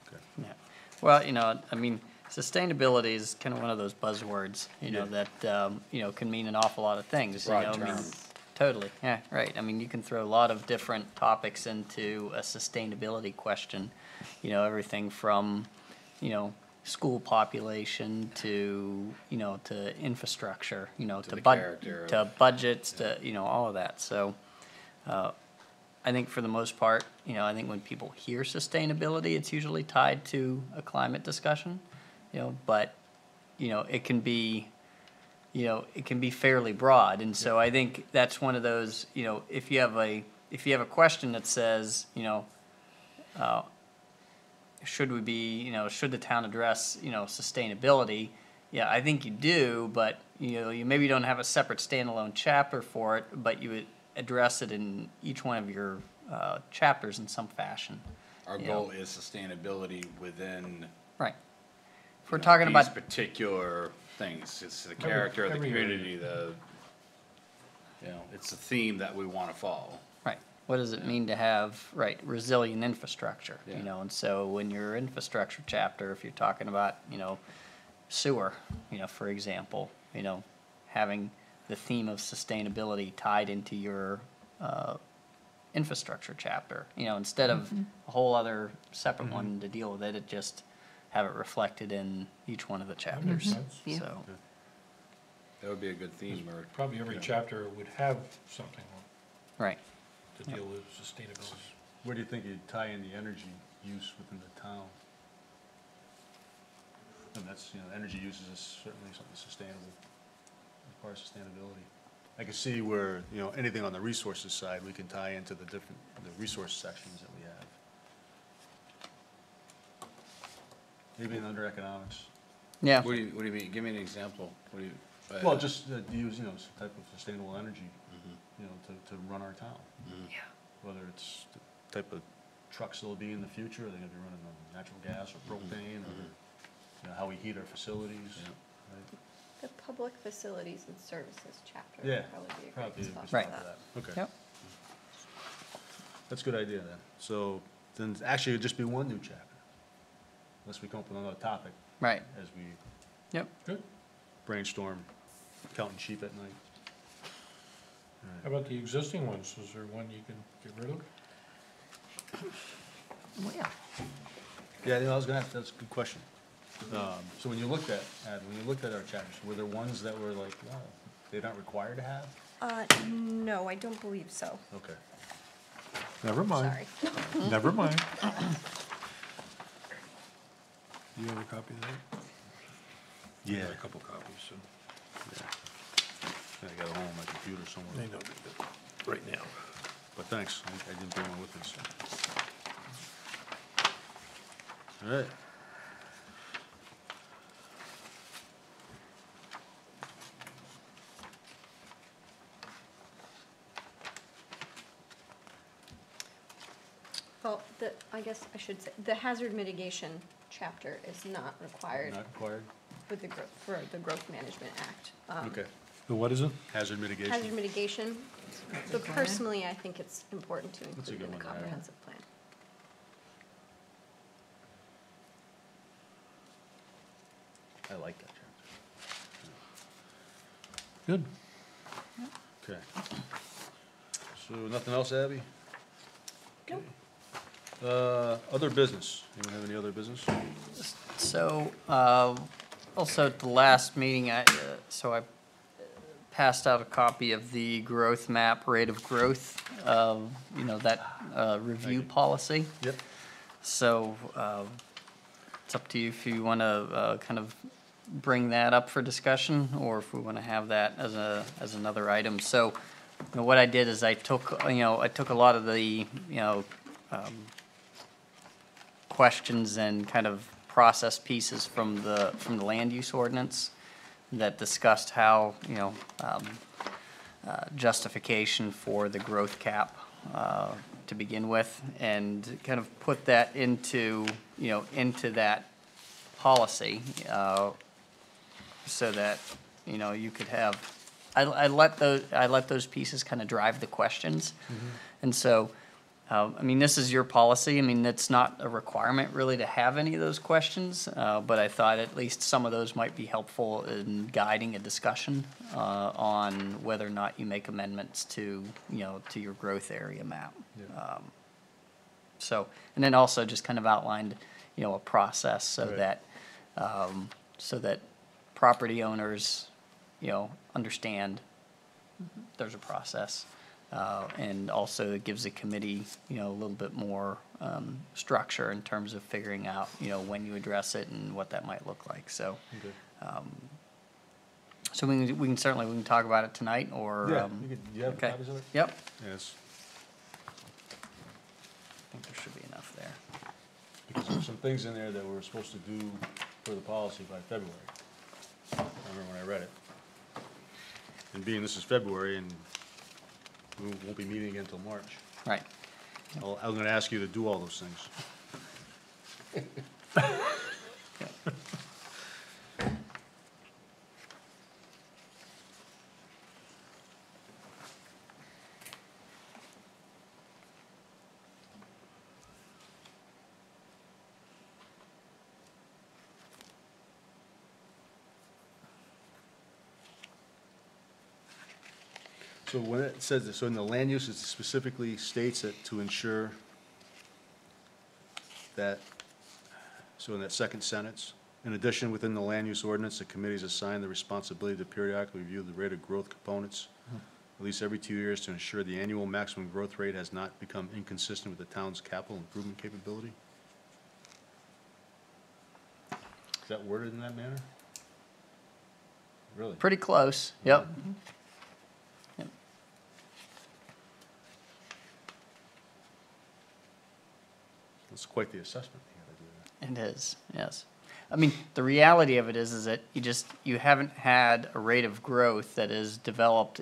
okay. Yeah. Well, sustainability is kind of one of those buzzwords, Yeah. that, can mean an awful lot of things, Broad I mean, term. totally, yeah, right. I mean, you can throw a lot of different topics into a sustainability question, everything from, school population to, to infrastructure, To the bud- character to of- budgets, to, all of that. So, I think for the most part, I think when people hear sustainability, it's usually tied to a climate discussion, but, it can be, it can be fairly broad. And so I think that's one of those, if you have a question that says, should we be, should the town address, sustainability? Yeah, I think you do, but, you maybe don't have a separate standalone chapter for it, but you would address it in each one of your chapters in some fashion. Our you goal know. is sustainability within, Right. If you we're know, talking these about, particular things. It's the character of the every area. community, it's the theme that we wanna follow. right, what does it mean to have, right, resilient infrastructure? Yeah. And so when your infrastructure chapter, if you're talking about, sewer, for example, having the theme of sustainability tied into your infrastructure chapter, instead of a whole other separate one to deal with it, it just have it reflected in each one of the chapters. sense. Yeah. So, That would be a good theme, or. Probably every chapter would have something right, to deal with sustainability. Where do you think you'd tie in the energy use within the town? And that's, energy use is certainly something sustainable, as far as sustainability. I can see where, anything on the resources side, we can tie into the resource sections that we have. Maybe in under economics. yeah, What do you mean? Give me an example. What do you? Well, just to use, some type of sustainable energy, to run our town. Yeah. Whether it's the type of trucks there'll be in the future, are they gonna be running on natural gas or propane, or, how we heat our facilities. Yeah. Right? The public facilities and services chapter Yeah, would probably be a probably great a spot good for Right. spot that. for that. Okay. yep, That's a good idea then. So, then actually it'd just be one new chapter, unless we come up with another topic right, as we yep. Good. brainstorm, counting sheep at night. How about the existing ones? Is there one you can get rid of? Well, Yeah, I was gonna ask, that's a good question. So when you looked at our chapters, were there ones that were like, wow, they're not required to have? No, I don't believe so. Okay. Never mind, Sorry. never mind. Do you have a copy of that? I Yeah. got a couple copies, so I got it home on my computer somewhere. they know that right now. But thanks, I didn't bring one with me, so. All right. Well, I guess I should say, the hazard mitigation chapter is not required Not required? with for the Growth Management Act. Okay. The what is it? Hazard mitigation? Hazard mitigation, but personally, I think it's important to That's a include good in the one to add. comprehensive plan. I like that chapter. Good. Okay. So nothing else, Abby? Nope. Other business? Anyone have any other business? So, also at the last meeting, I passed out a copy of the growth map, rate of growth, that review policy. Yep. So, it's up to you if you want to kind of bring that up for discussion, or if we want to have that as another item. So, what I did is I took a lot of the, questions and kind of process pieces from the land use ordinance that discussed how, justification for the growth cap to begin with, and kind of put that into that policy, so that, you could have, I let those pieces kind of drive the questions. And so, this is your policy. It's not a requirement really to have any of those questions, but I thought at least some of those might be helpful in guiding a discussion on whether or not you make amendments to your growth area map. Yeah. So, and then also just kind of outlined, a process so Right. that so that property owners, understand there's a process. And also it gives the committee, a little bit more structure in terms of figuring out, when you address it and what that might look like. So, Okay. so we can certainly, we can talk about it tonight or. Yeah, you have okay. copies of it? Yep. Yes, I think there should be enough there. because there's some things in there that we're supposed to do for the policy by February. I remember when I read it. And being this is February and we won't be meeting again until March, Right. I'm gonna ask you to do all those things. So when it says, so in the land use, it specifically states that to ensure that, so in that second sentence, in addition, within the land use ordinance, the committee is assigned the responsibility to periodically review the rate of growth components, at least every 2 years, to ensure the annual maximum growth rate has not become inconsistent with the town's capital improvement capability? Is that worded in that manner? Really? Pretty close. Yep. Yep. That's quite the assessment you gotta do that. It is, yes. I mean, the reality of it is that you haven't had a rate of growth that has developed,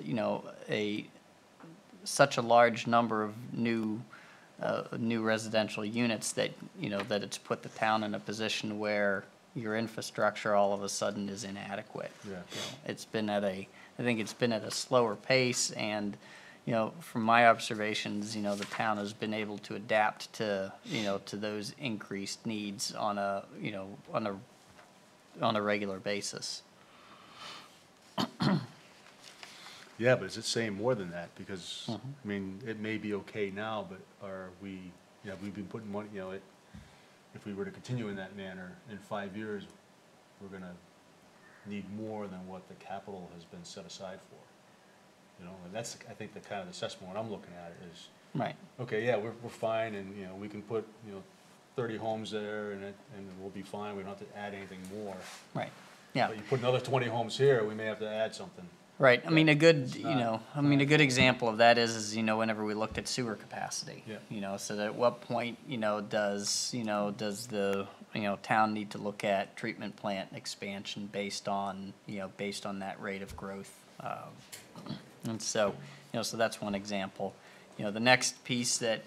such a large number of new residential units that, that it's put the town in a position where your infrastructure all of a sudden is inadequate. Yeah. It's been I think it's been at a slower pace and, from my observations, the town has been able to adapt to, to those increased needs on a regular basis. Yeah, but is it saying more than that? Because, I mean, it may be okay now, but are we, we've been putting money, if we were to continue in that manner, in 5 years, we're gonna need more than what the capital has been set aside for. And that's, I think, the kind of assessment when I'm looking at it is, Right. okay, yeah, we're fine, and, we can put, 30 homes there, and we'll be fine, we don't have to add anything more. Right. Yeah. But you put another 20 homes here, we may have to add something. Right, I mean, a good, It's not- a good example of that is, whenever we looked at sewer capacity. Yeah. So that at what point, does the, town need to look at treatment plant expansion based on that rate of growth? And so, so that's one example. The next piece that,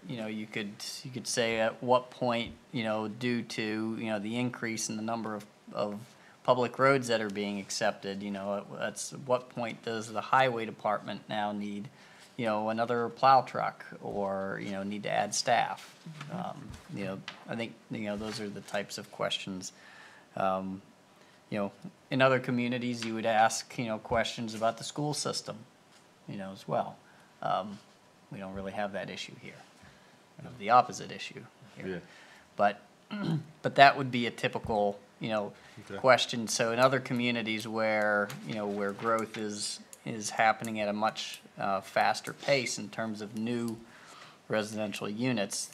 you could say at what point, due to, the increase in the number of public roads that are being accepted, at what point does the highway department now need, another plow truck or, need to add staff? I think, those are the types of questions. In other communities, you would ask, questions about the school system, as well. We don't really have that issue here. We have the opposite issue here. Yeah. But that would be a typical, Okay. question. So in other communities where, where growth is happening at a much faster pace in terms of new residential units,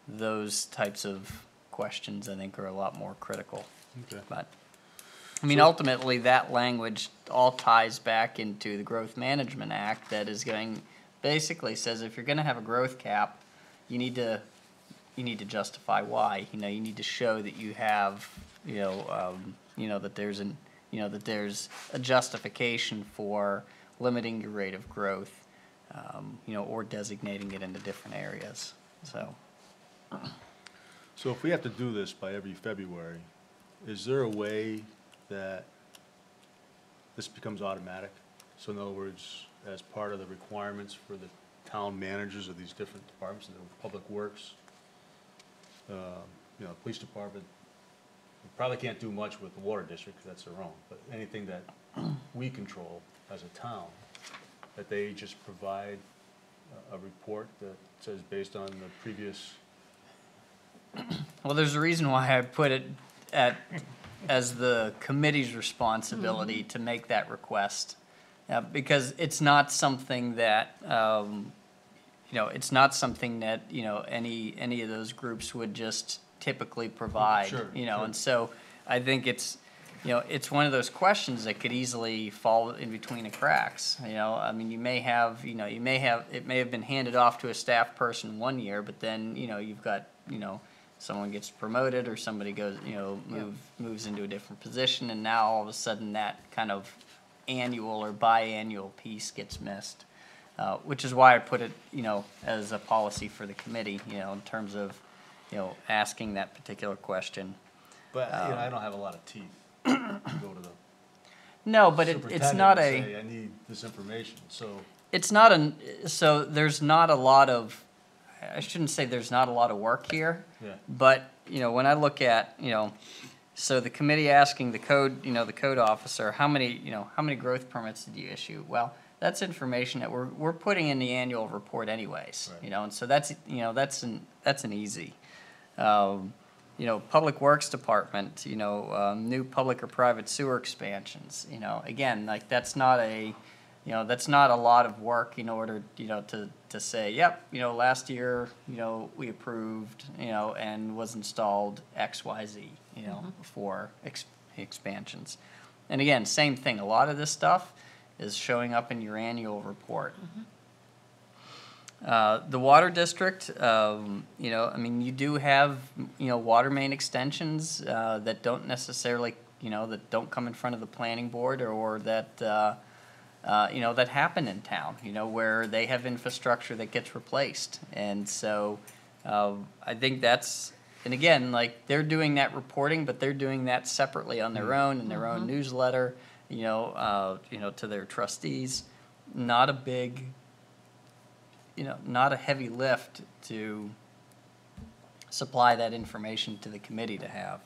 those types of questions I think are a lot more critical. Okay. But, I mean, ultimately, that language all ties back into the Growth Management Act that is basically says if you're gonna have a growth cap, you need to justify why. You need to show that you have, that there's a justification for limiting your rate of growth, or designating it into different areas, so. So if we have to do this by every February, is there a way that this becomes automatic? So in other words, as part of the requirements for the town managers of these different departments, the public works, police department, we probably can't do much with the water district, because that's their own, but anything that we control as a town, that they just provide a report that says based on the previous. Well, there's a reason why I put it as the committee's responsibility to make that request. Because it's not something that, it's not something that, any of those groups would just typically provide. Sure, And so I think it's one of those questions that could easily fall in between the cracks. I mean, it may have been handed off to a staff person one year, but then, you've got, someone gets promoted or somebody goes, moves into a different position, and now all of a sudden that kind of annual or biannual piece gets missed. Which is why I put it, as a policy for the committee, in terms of, asking that particular question. But, I don't have a lot of teeth to go to the No, but it's superintendent not and a. say, I need this information, so. It's not so there's not a lot of, I shouldn't say there's not a lot of work here. Yeah. But, when I look at, so the committee asking the code officer, how many growth permits did you issue? Well, that's information that we're putting in the annual report anyways, Right. and so that's an easy. Public Works Department, new public or private sewer expansions, again, like that's not a lot of work in order, to say, yep, last year, we approved, and was installed X, Y, Z, for expansions. And again, same thing, a lot of this stuff is showing up in your annual report. The water district, you do have, water main extensions, that don't necessarily, that don't come in front of the planning board or that, that happen in town, where they have infrastructure that gets replaced. And so, I think that's, and again, like, they're doing that reporting, but they're doing that separately on their own, in their own newsletter, to their trustees. Not a big, not a heavy lift to supply that information to the committee to have.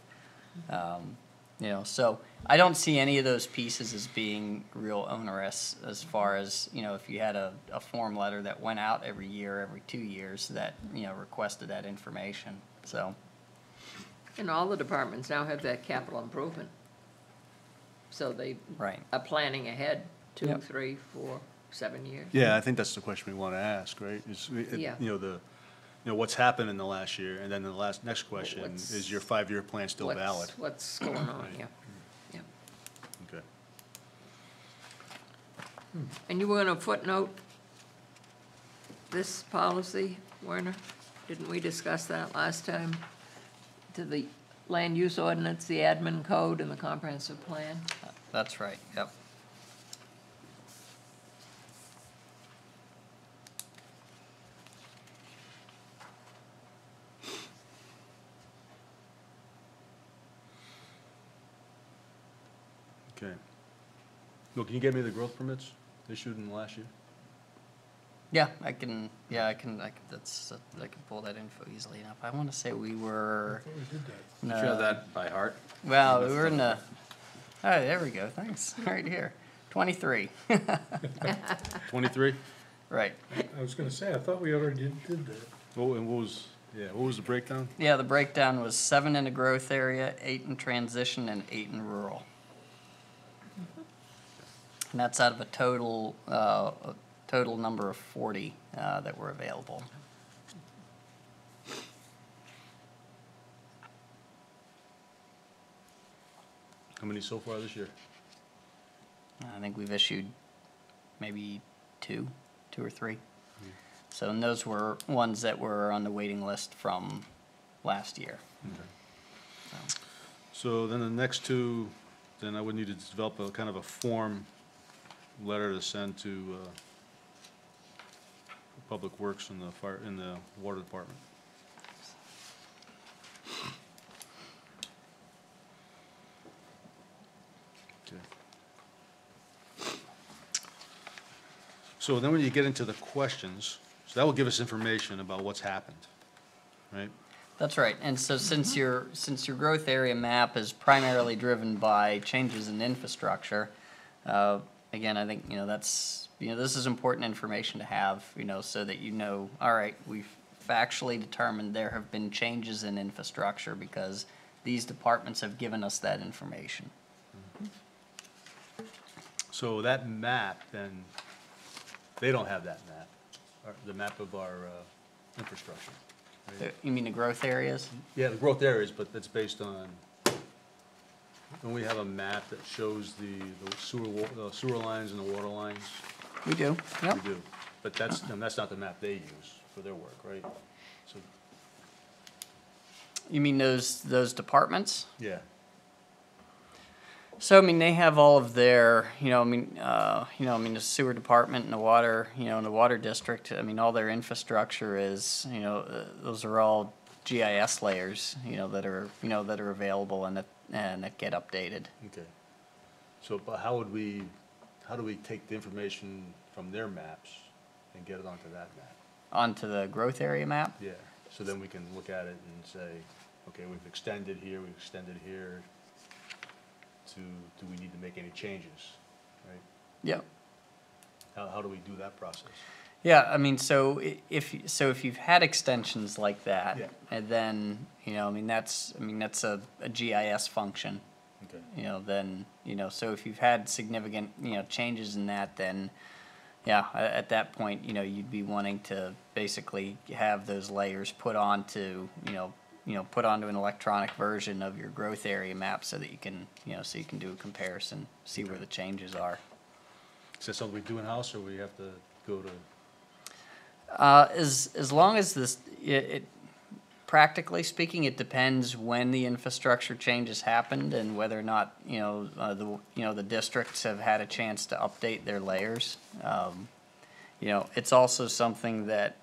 So I don't see any of those pieces as being real onerous as far as, if you had a form letter that went out every year, every 2 years that, requested that information, so. And all the departments now have that capital improvement. So they Right. are planning ahead 2, Yep. 3, 4, 7 years. Yeah, I think that's the question we want to ask, right? Yeah. What's happened in the last year, and then the next question, What's- is your 5-year plan still valid? What's going on, yeah. Yeah. Okay. And you were going to footnote this policy, Werner? Didn't we discuss that last time? To the land use ordinance, the admin code, and the comprehensive plan? That's right, yep. Okay. Well, can you get me the growth permits issued in the last year? Yeah, I can pull that info easily enough. I want to say we were, I thought we did that. no, You know that by heart? well, we were in the, oh, there we go, thanks, right here, 23, 23? right. I was gonna say, I thought we already did that. Oh, and what was the breakdown? Yeah, the breakdown was 7 in the growth area, 8 in transition, and 8 in rural. And that's out of a total number of 40 that were available. How many so far this year? I think we've issued maybe 2 or 3. So, and those were ones that were on the waiting list from last year. Okay. So then the next two, then I would need to develop a kind of a form letter to send to Public Works and the fire, in the water department. Okay. So then when you get into the questions, so that will give us information about what's happened, right? That's right, and so since your growth area map is primarily driven by changes in infrastructure, again, I think, that's, this is important information to have, so that all right, we've factually determined there have been changes in infrastructure because these departments have given us that information. So that map, then, they don't have that map, or the map of our infrastructure. right? You mean the growth areas? Yeah, the growth areas, but that's based on, when we have a map that shows the sewer lines and the water lines, We do, yep. we do. But that's not the map they use for their work, right? So, You mean those departments? yeah, So, I mean, they have all of their, the sewer department and the water, and the water district, I mean, all their infrastructure is, those are all GIS layers, that are available and that get updated. okay. So, but how do we take the information from their maps and get it onto that map? Onto the growth area map? Yeah, so then we can look at it and say, okay, we've extended here, do we need to make any changes, right? Yep. How do we do that process? Yeah, I mean, so if you've had extensions like that, Yeah. and then, that's a GIS function. Okay. Then, so if you've had significant, changes in that, then, yeah, at that point, you'd be wanting to basically have those layers put onto, put onto an electronic version of your growth area map so that you can, so you can do a comparison, see where the changes are. Is that something we do in-house, or we have to go to, As long as this, practically speaking, it depends when the infrastructure changes happened and whether or not, the districts have had a chance to update their layers. It's also something that,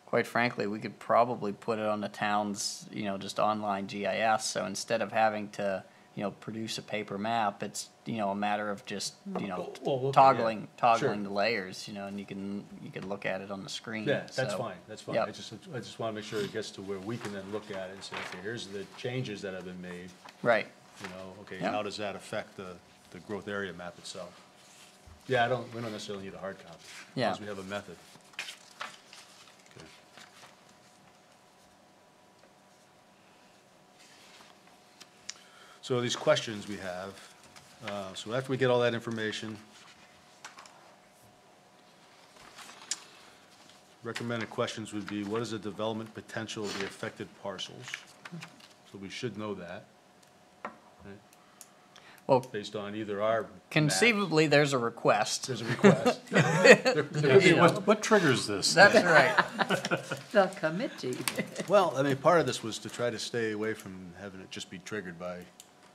quite frankly, we could probably put it on the town's, just online GIS. So instead of having to, produce a paper map, it's, a matter of just, Well, toggling Sure. the layers, and you can look at it on the screen. yeah, that's So, fine, that's fine. Yep. I just wanna make sure it gets to where we can then look at it and say, okay, here's the changes that have been made, Right. okay, Yep. how does that affect the growth area map itself? Yeah, we don't necessarily need a hard copy, as Yeah. long as we have a method. Okay. So these questions we have, so after we get all that information, recommended questions would be, what is the development potential of the affected parcels? So we should know that, right? Well, Based on either our map- conceivably, there's a request. There's a request. There could be one. What triggers this? That's right. The committee. Well, I mean, part of this was to try to stay away from having it just be triggered by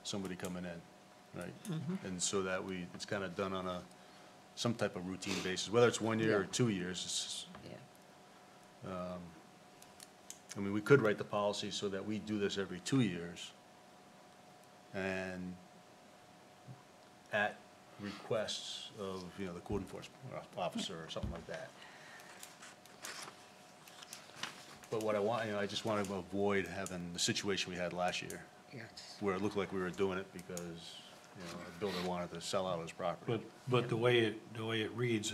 somebody coming in, right? And so that it's kind of done on some type of routine basis, whether it's 1 year or Yeah. 2 years. It's, Yeah. I mean, we could write the policy so that we do this every 2 years. And at requests of, the code enforcement officer or something like that. But what I just want to avoid having the situation we had last year, Yes. where it looked like we were doing it because, a builder wanted to sell out his property. But the way it reads,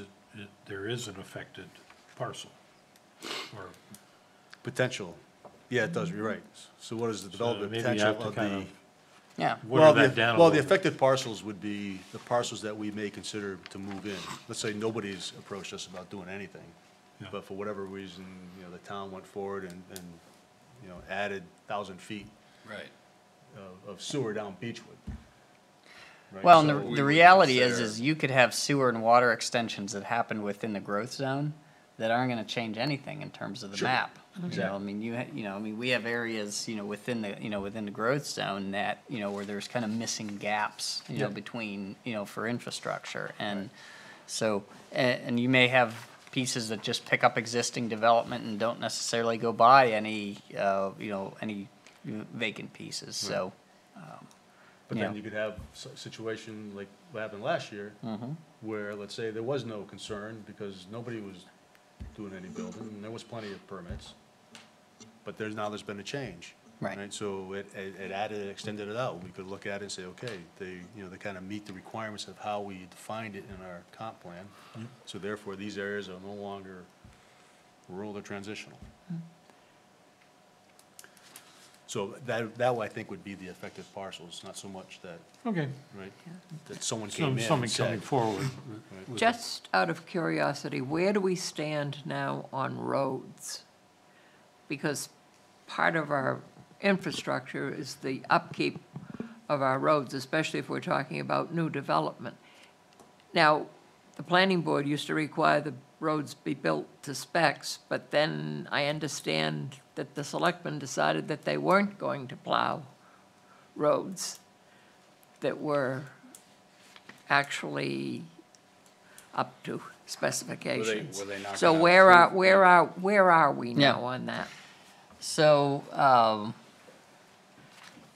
there is an affected parcel. Or, Potential, yeah, it does, you're right. So what is the development maybe you potential have to of kind the? of Yeah. water that down a Well, the little bit. affected parcels would be the parcels that we may consider to move in. Let's say nobody's approached us about doing anything, Yeah. but for whatever reason, the town went forward and added 1,000 feet Right. of sewer down Beechwood. Right? Well, and So we the would reality consider- is you could have sewer and water extensions that happen within the growth zone that aren't gonna change anything in terms of the Sure. map. Exactly. I mean, we have areas, within the growth zone that, where there's kind of missing gaps, Yeah. between, for infrastructure. And so, and you may have pieces that just pick up existing development and don't necessarily go by any vacant pieces, so. But Yeah. then you could have a situation like what happened last year, where, let's say, there was no concern because nobody was doing any building, and there was plenty of permits. But there's been a change. Right. So it added, extended it out. We could look at it and say, okay, they kind of meet the requirements of how we defined it in our comp plan. So therefore, these areas are no longer rural or transitional. So that I think would be the affected parcels, not so much that, Okay, right, that someone came in and someone coming said. forward. with- Just out of curiosity, where do we stand now on roads? Because part of our infrastructure is the upkeep of our roads, especially if we're talking about new development. Now, the planning board used to require the roads be built to specs, but then I understand that the selectmen decided that they weren't going to plow roads that were actually up to specifications. were they not So gonna where are we now Yeah. on that? So,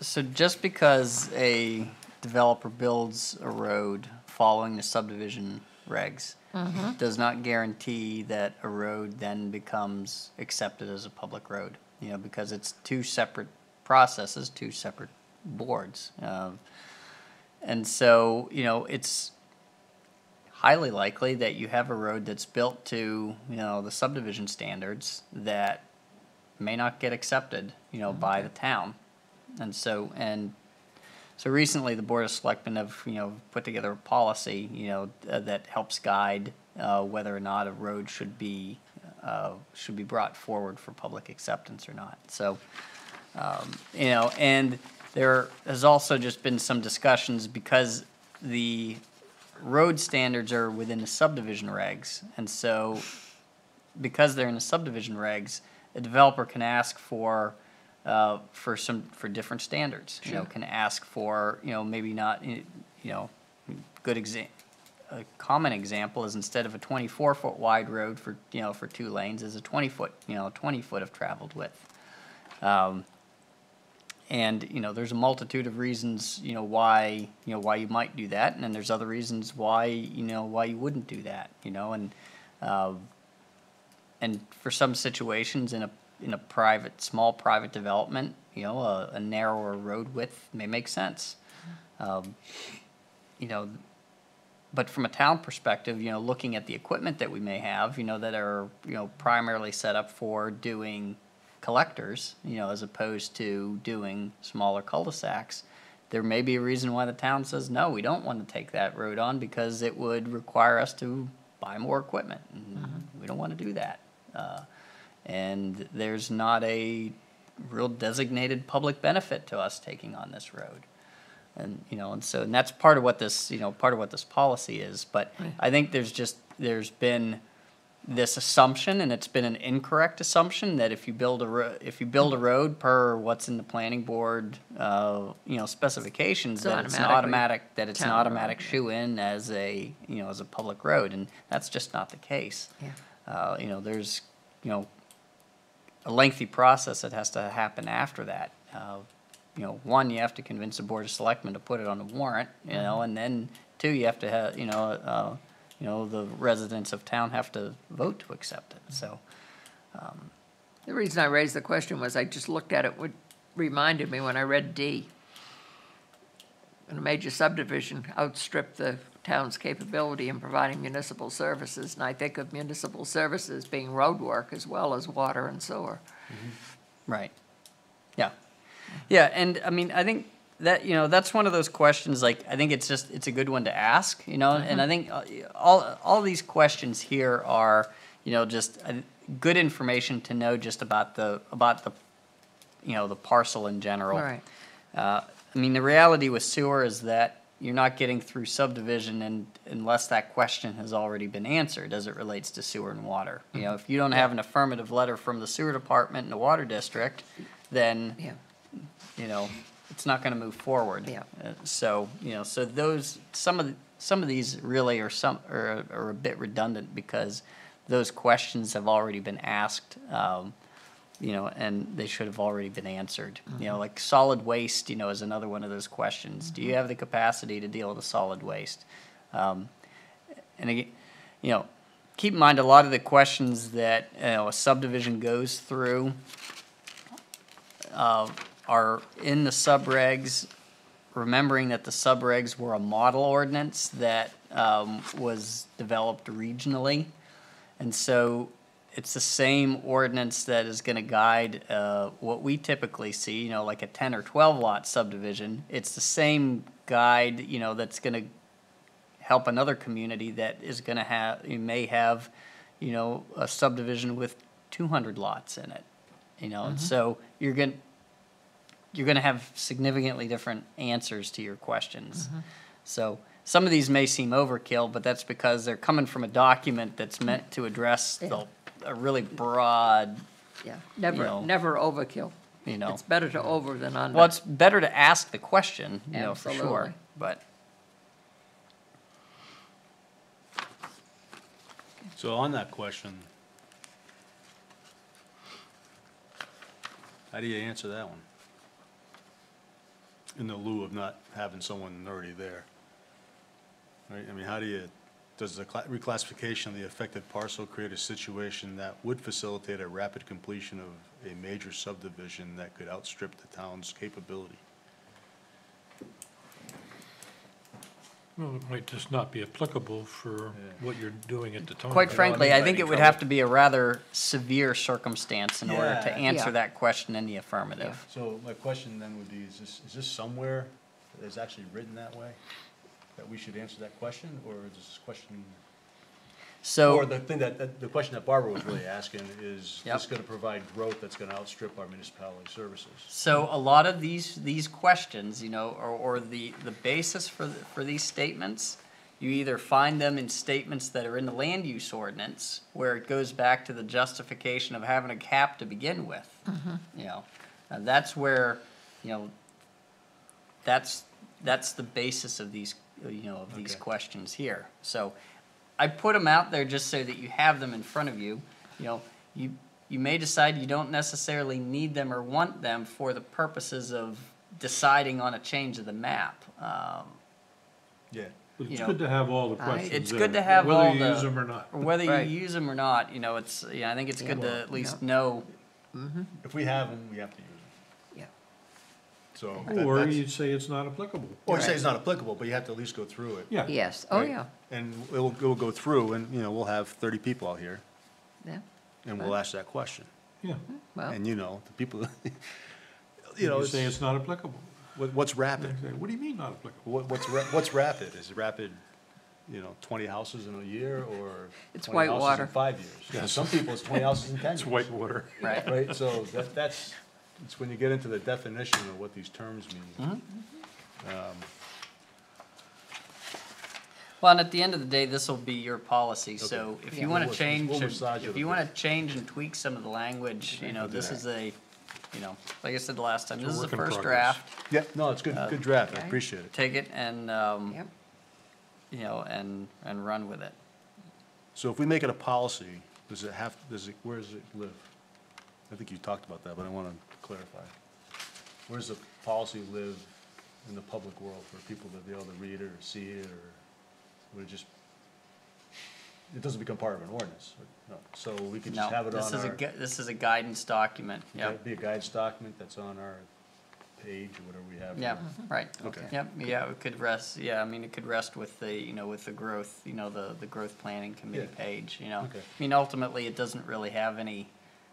so just because a developer builds a road following the subdivision regs does not guarantee that a road then becomes accepted as a public road, because it's two separate processes, two separate boards. And so, it's highly likely that you have a road that's built to, the subdivision standards that may not get accepted, by the town. And so recently, the Board of Selectmen have, put together a policy, that helps guide whether or not a road should be brought forward for public acceptance or not. So, and there has also just been some discussions because the road standards are within the subdivision regs, and so because they're in the subdivision regs, a developer can ask for different standards. Can ask for, maybe not, a common example is instead of a 24-foot wide road for 2 lanes is a 20-foot, 20 foot of traveled width. And, there's a multitude of reasons, why you might do that, and then there's other reasons why you wouldn't do that, and for some situations in a small private development, a narrower road width may make sense. But from a town perspective, looking at the equipment that we may have, that are, primarily set up for doing collectors, as opposed to doing smaller cul-de-sacs, there may be a reason why the town says, no, we don't want to take that road on because it would require us to buy more equipment. And we don't want to do that. And there's not a real designated public benefit to us taking on this road. And, and that's part of what this, policy is. But I think there's been this assumption, and it's been an incorrect assumption, that if you build a road per what's in the planning board, specifications, that it's an automatic shoe-in as a public road, and that's just not the case. Yeah. There's, a lengthy process that has to happen after that. One, you have to convince the Board of Selectmen to put it on the warrant, and then 2, you have to have, the residents of town have to vote to accept it, so. The reason I raised the question was I just looked at it, what reminded me when I read D. When a major subdivision outstripped the town's capability in providing municipal services, and I think of municipal services being road work as well as water and sewer. Right. Yeah. Yeah, and I mean, I think that, that's one of those questions, like, I think it's a good one to ask, and I think all these questions here are, just good information to know just about the the parcel in general. Right. I mean, the reality with sewer is that you're not getting through subdivision unless that question has already been answered as it relates to sewer and water. If you don't have an affirmative letter from the sewer department and the water district, then Yeah. It's not going to move forward. Yeah. So those some of these really are a bit redundant because those questions have already been asked, and they should have already been answered. Like solid waste, is another one of those questions. Do you have the capacity to deal with the solid waste? And again, keep in mind a lot of the questions that a subdivision goes through are in the subregs, remembering that the subregs were a model ordinance that was developed regionally. And so it's the same ordinance that is gonna guide, what we typically see, you know, like a 10 or 12 lot subdivision. It's the same guide, you know, that's gonna help another community that is gonna have, you may have, you know, a subdivision with 200 lots in it, you know, and so you're gonna have significantly different answers to your questions. So some of these may seem overkill, but that's because they're coming from a document that's meant to address a really broad, Yeah, You know. never overkill. you know. It's better to over than under. Well, it's better to ask the question, you know, for sure, Absolutely. but. So on that question, how do you answer that one? In the lieu of not having someone already there? Right, I mean, how do you, does the reclassification of the affected parcel create a situation that would facilitate a rapid completion of a major subdivision that could outstrip the town's capability? Well, it might just not be applicable for what you're doing at the time. Quite I frankly, mean, I might think be it would trouble. have to be a rather severe circumstance in order to Yeah. answer Yeah. that question in the affirmative. So my question then would be, is this somewhere that is actually written that way? That we should answer that question, or is this question? Or So, the thing the question that Barbara was really asking is, Yep. this gonna provide growth that's gonna outstrip our municipality services? so a lot of these questions, you know, or the basis for these statements, you either find them in statements that are in the land use ordinance, where it goes back to the justification of having a cap to begin with. You know, and that's where, you know, that's the basis of these, you know, of these Okay. questions here. So I put them out there just so that you have them in front of you. You know, you may decide you don't necessarily need them or want them for the purposes of deciding on a change of the map. Yeah. But you it's know, good to have all the questions It's there, good to have all whether you the- use them or not. Or whether you Right. use them or not, you know, it's, I think it's good to at least know. If we have them, we have to use them. Yeah. So. Or that's- you'd say it's not applicable. Or say it's not applicable, but you have to at least go through it. Yeah. Yes, oh, right? yeah, And it'll go through, and, you know, we'll have 30 people out here, yeah, and we'll ask that question. Yeah. well, And you know, the people, You know, say it's not applicable. what's rapid? They say, what do you mean not applicable? What's rapid? Is rapid, you know, 20 houses in a year, or It's 20 houses whitewater. in 5 years? For some people, it's 20 houses in 10 years. whitewater. Right. Right, so that's, it's when you get into the definition of what these terms mean. Well, and at the end of the day, this will be your policy, so Okay. if Yeah. you wanna We'll change, massage it if a you bit. wanna change and tweak some of the language, you know, We'll do this that. is a, you know, like I said the last time, It's a this is the work in first progress. draft. Yeah, no, it's good, good draft, I okay. appreciate it. Take it and, yep, you know, and run with it. So if we make it a policy, where does it live? I think you talked about that, but I want to clarify. Where does the policy live in the public world for people to be able to read it or see it, or would it just, it doesn't become part of an ordinance? No, so we could just No, have it this on is our, this is a guidance document, yeah, yeah, it'd be a guidance document that's on our page or whatever we have. yeah, here. right. Okay. Yep, yeah, it could rest, yeah, I mean, it could rest with the, you know, with the growth, you know, the growth planning committee Yeah. page, you know. Okay. I mean, ultimately, it doesn't really have any,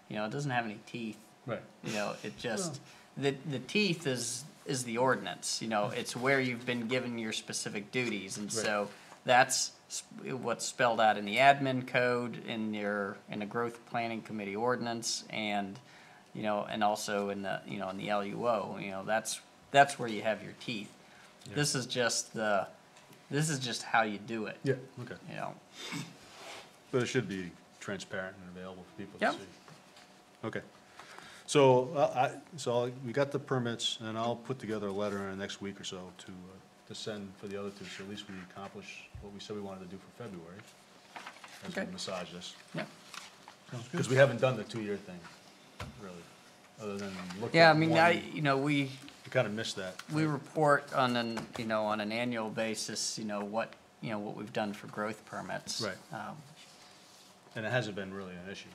you know, it doesn't have any teeth, Right, you know, it just, the teeth is the ordinance, you know, it's where you've been given your specific duties, and so that's what's spelled out in the admin code, in the growth planning committee ordinance, and, you know, and also in the, you know, in the LUO, you know, that's where you have your teeth. This is just how you do it, yeah, okay. you know. But it should be transparent and available for people to Yep. see. Okay. So, we got the permits, and I'll put together a letter in the next week or so to send for the other two, so at least we accomplish what we said we wanted to do for February, as we Okay. massage this. Yeah. Sounds good. Because we haven't done the 2-year thing, really, other than look Yeah, I at mean, one. you know, we kind of missed that. We report on you know, on an annual basis, you know, what we've done for growth permits. Right. And it hasn't been really an issue,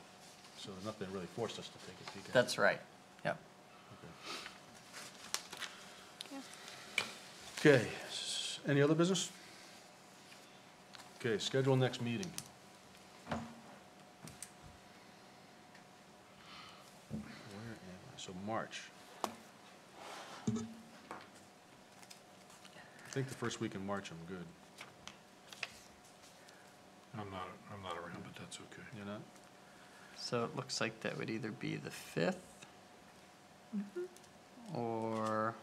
so nothing really forced us to take a peek at it. That's right, yep. Okay, any other business? Okay, schedule next meeting. so March. I think the first week in March I'm good. I'm not around, but that's okay. You know? So it looks like that would either be the 5th or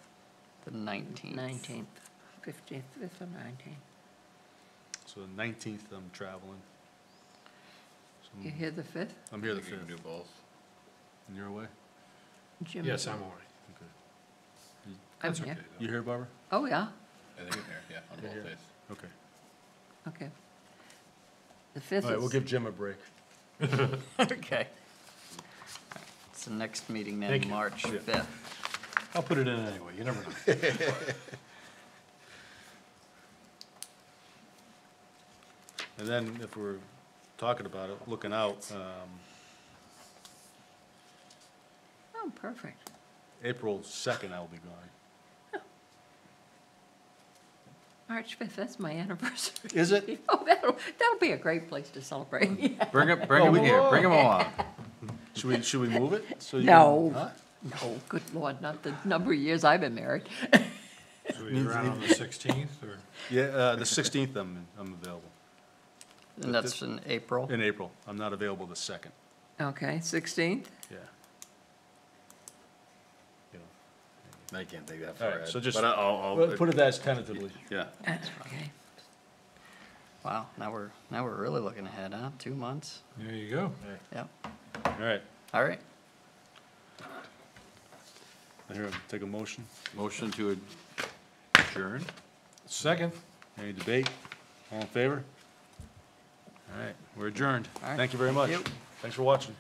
the 19th. 19th, 15th, 5th, or 19th. So the 19th I'm traveling. So You here the 5th? I'm here the I think you 5th. can do both. And you're away? Jim Yes, is- I'm all right. Okay. I'm That's here. okay, though. You here, Barbara? Oh, yeah, I think I'm here, yeah, on You're both here. days. Okay. okay. The 5th All right, we'll is, give Jim a break. Okay. It's the next meeting Thank then, you. March Yeah. 5th. I'll put it in anyway, you never know. And then if we're talking about it, looking out, oh, perfect. April 2nd I'll be gone. March 5th, that's my anniversary. Is it? Oh, that'll be a great place to celebrate. Bring him here, bring him along. Should we move it? So you No. can- huh? No, good Lord, not the number of years I've been married. So we're around on the 16th, or? Yeah, the 16th I'm available. And that's in April. In April. I'm not available the 2nd, Okay, 16th? yeah. You know. I can't take that All far right, ahead. so just- But I'll, Well, put it as tentatively. yeah. Okay. Wow, now we're really looking ahead, huh? 2 months? There you go. Yep. All right, All right. I hear, take a motion. Motion to adjourn? Second. Any debate? All in favor? All right, we're adjourned. All right, Thank you very much. thank you. Thanks for watching.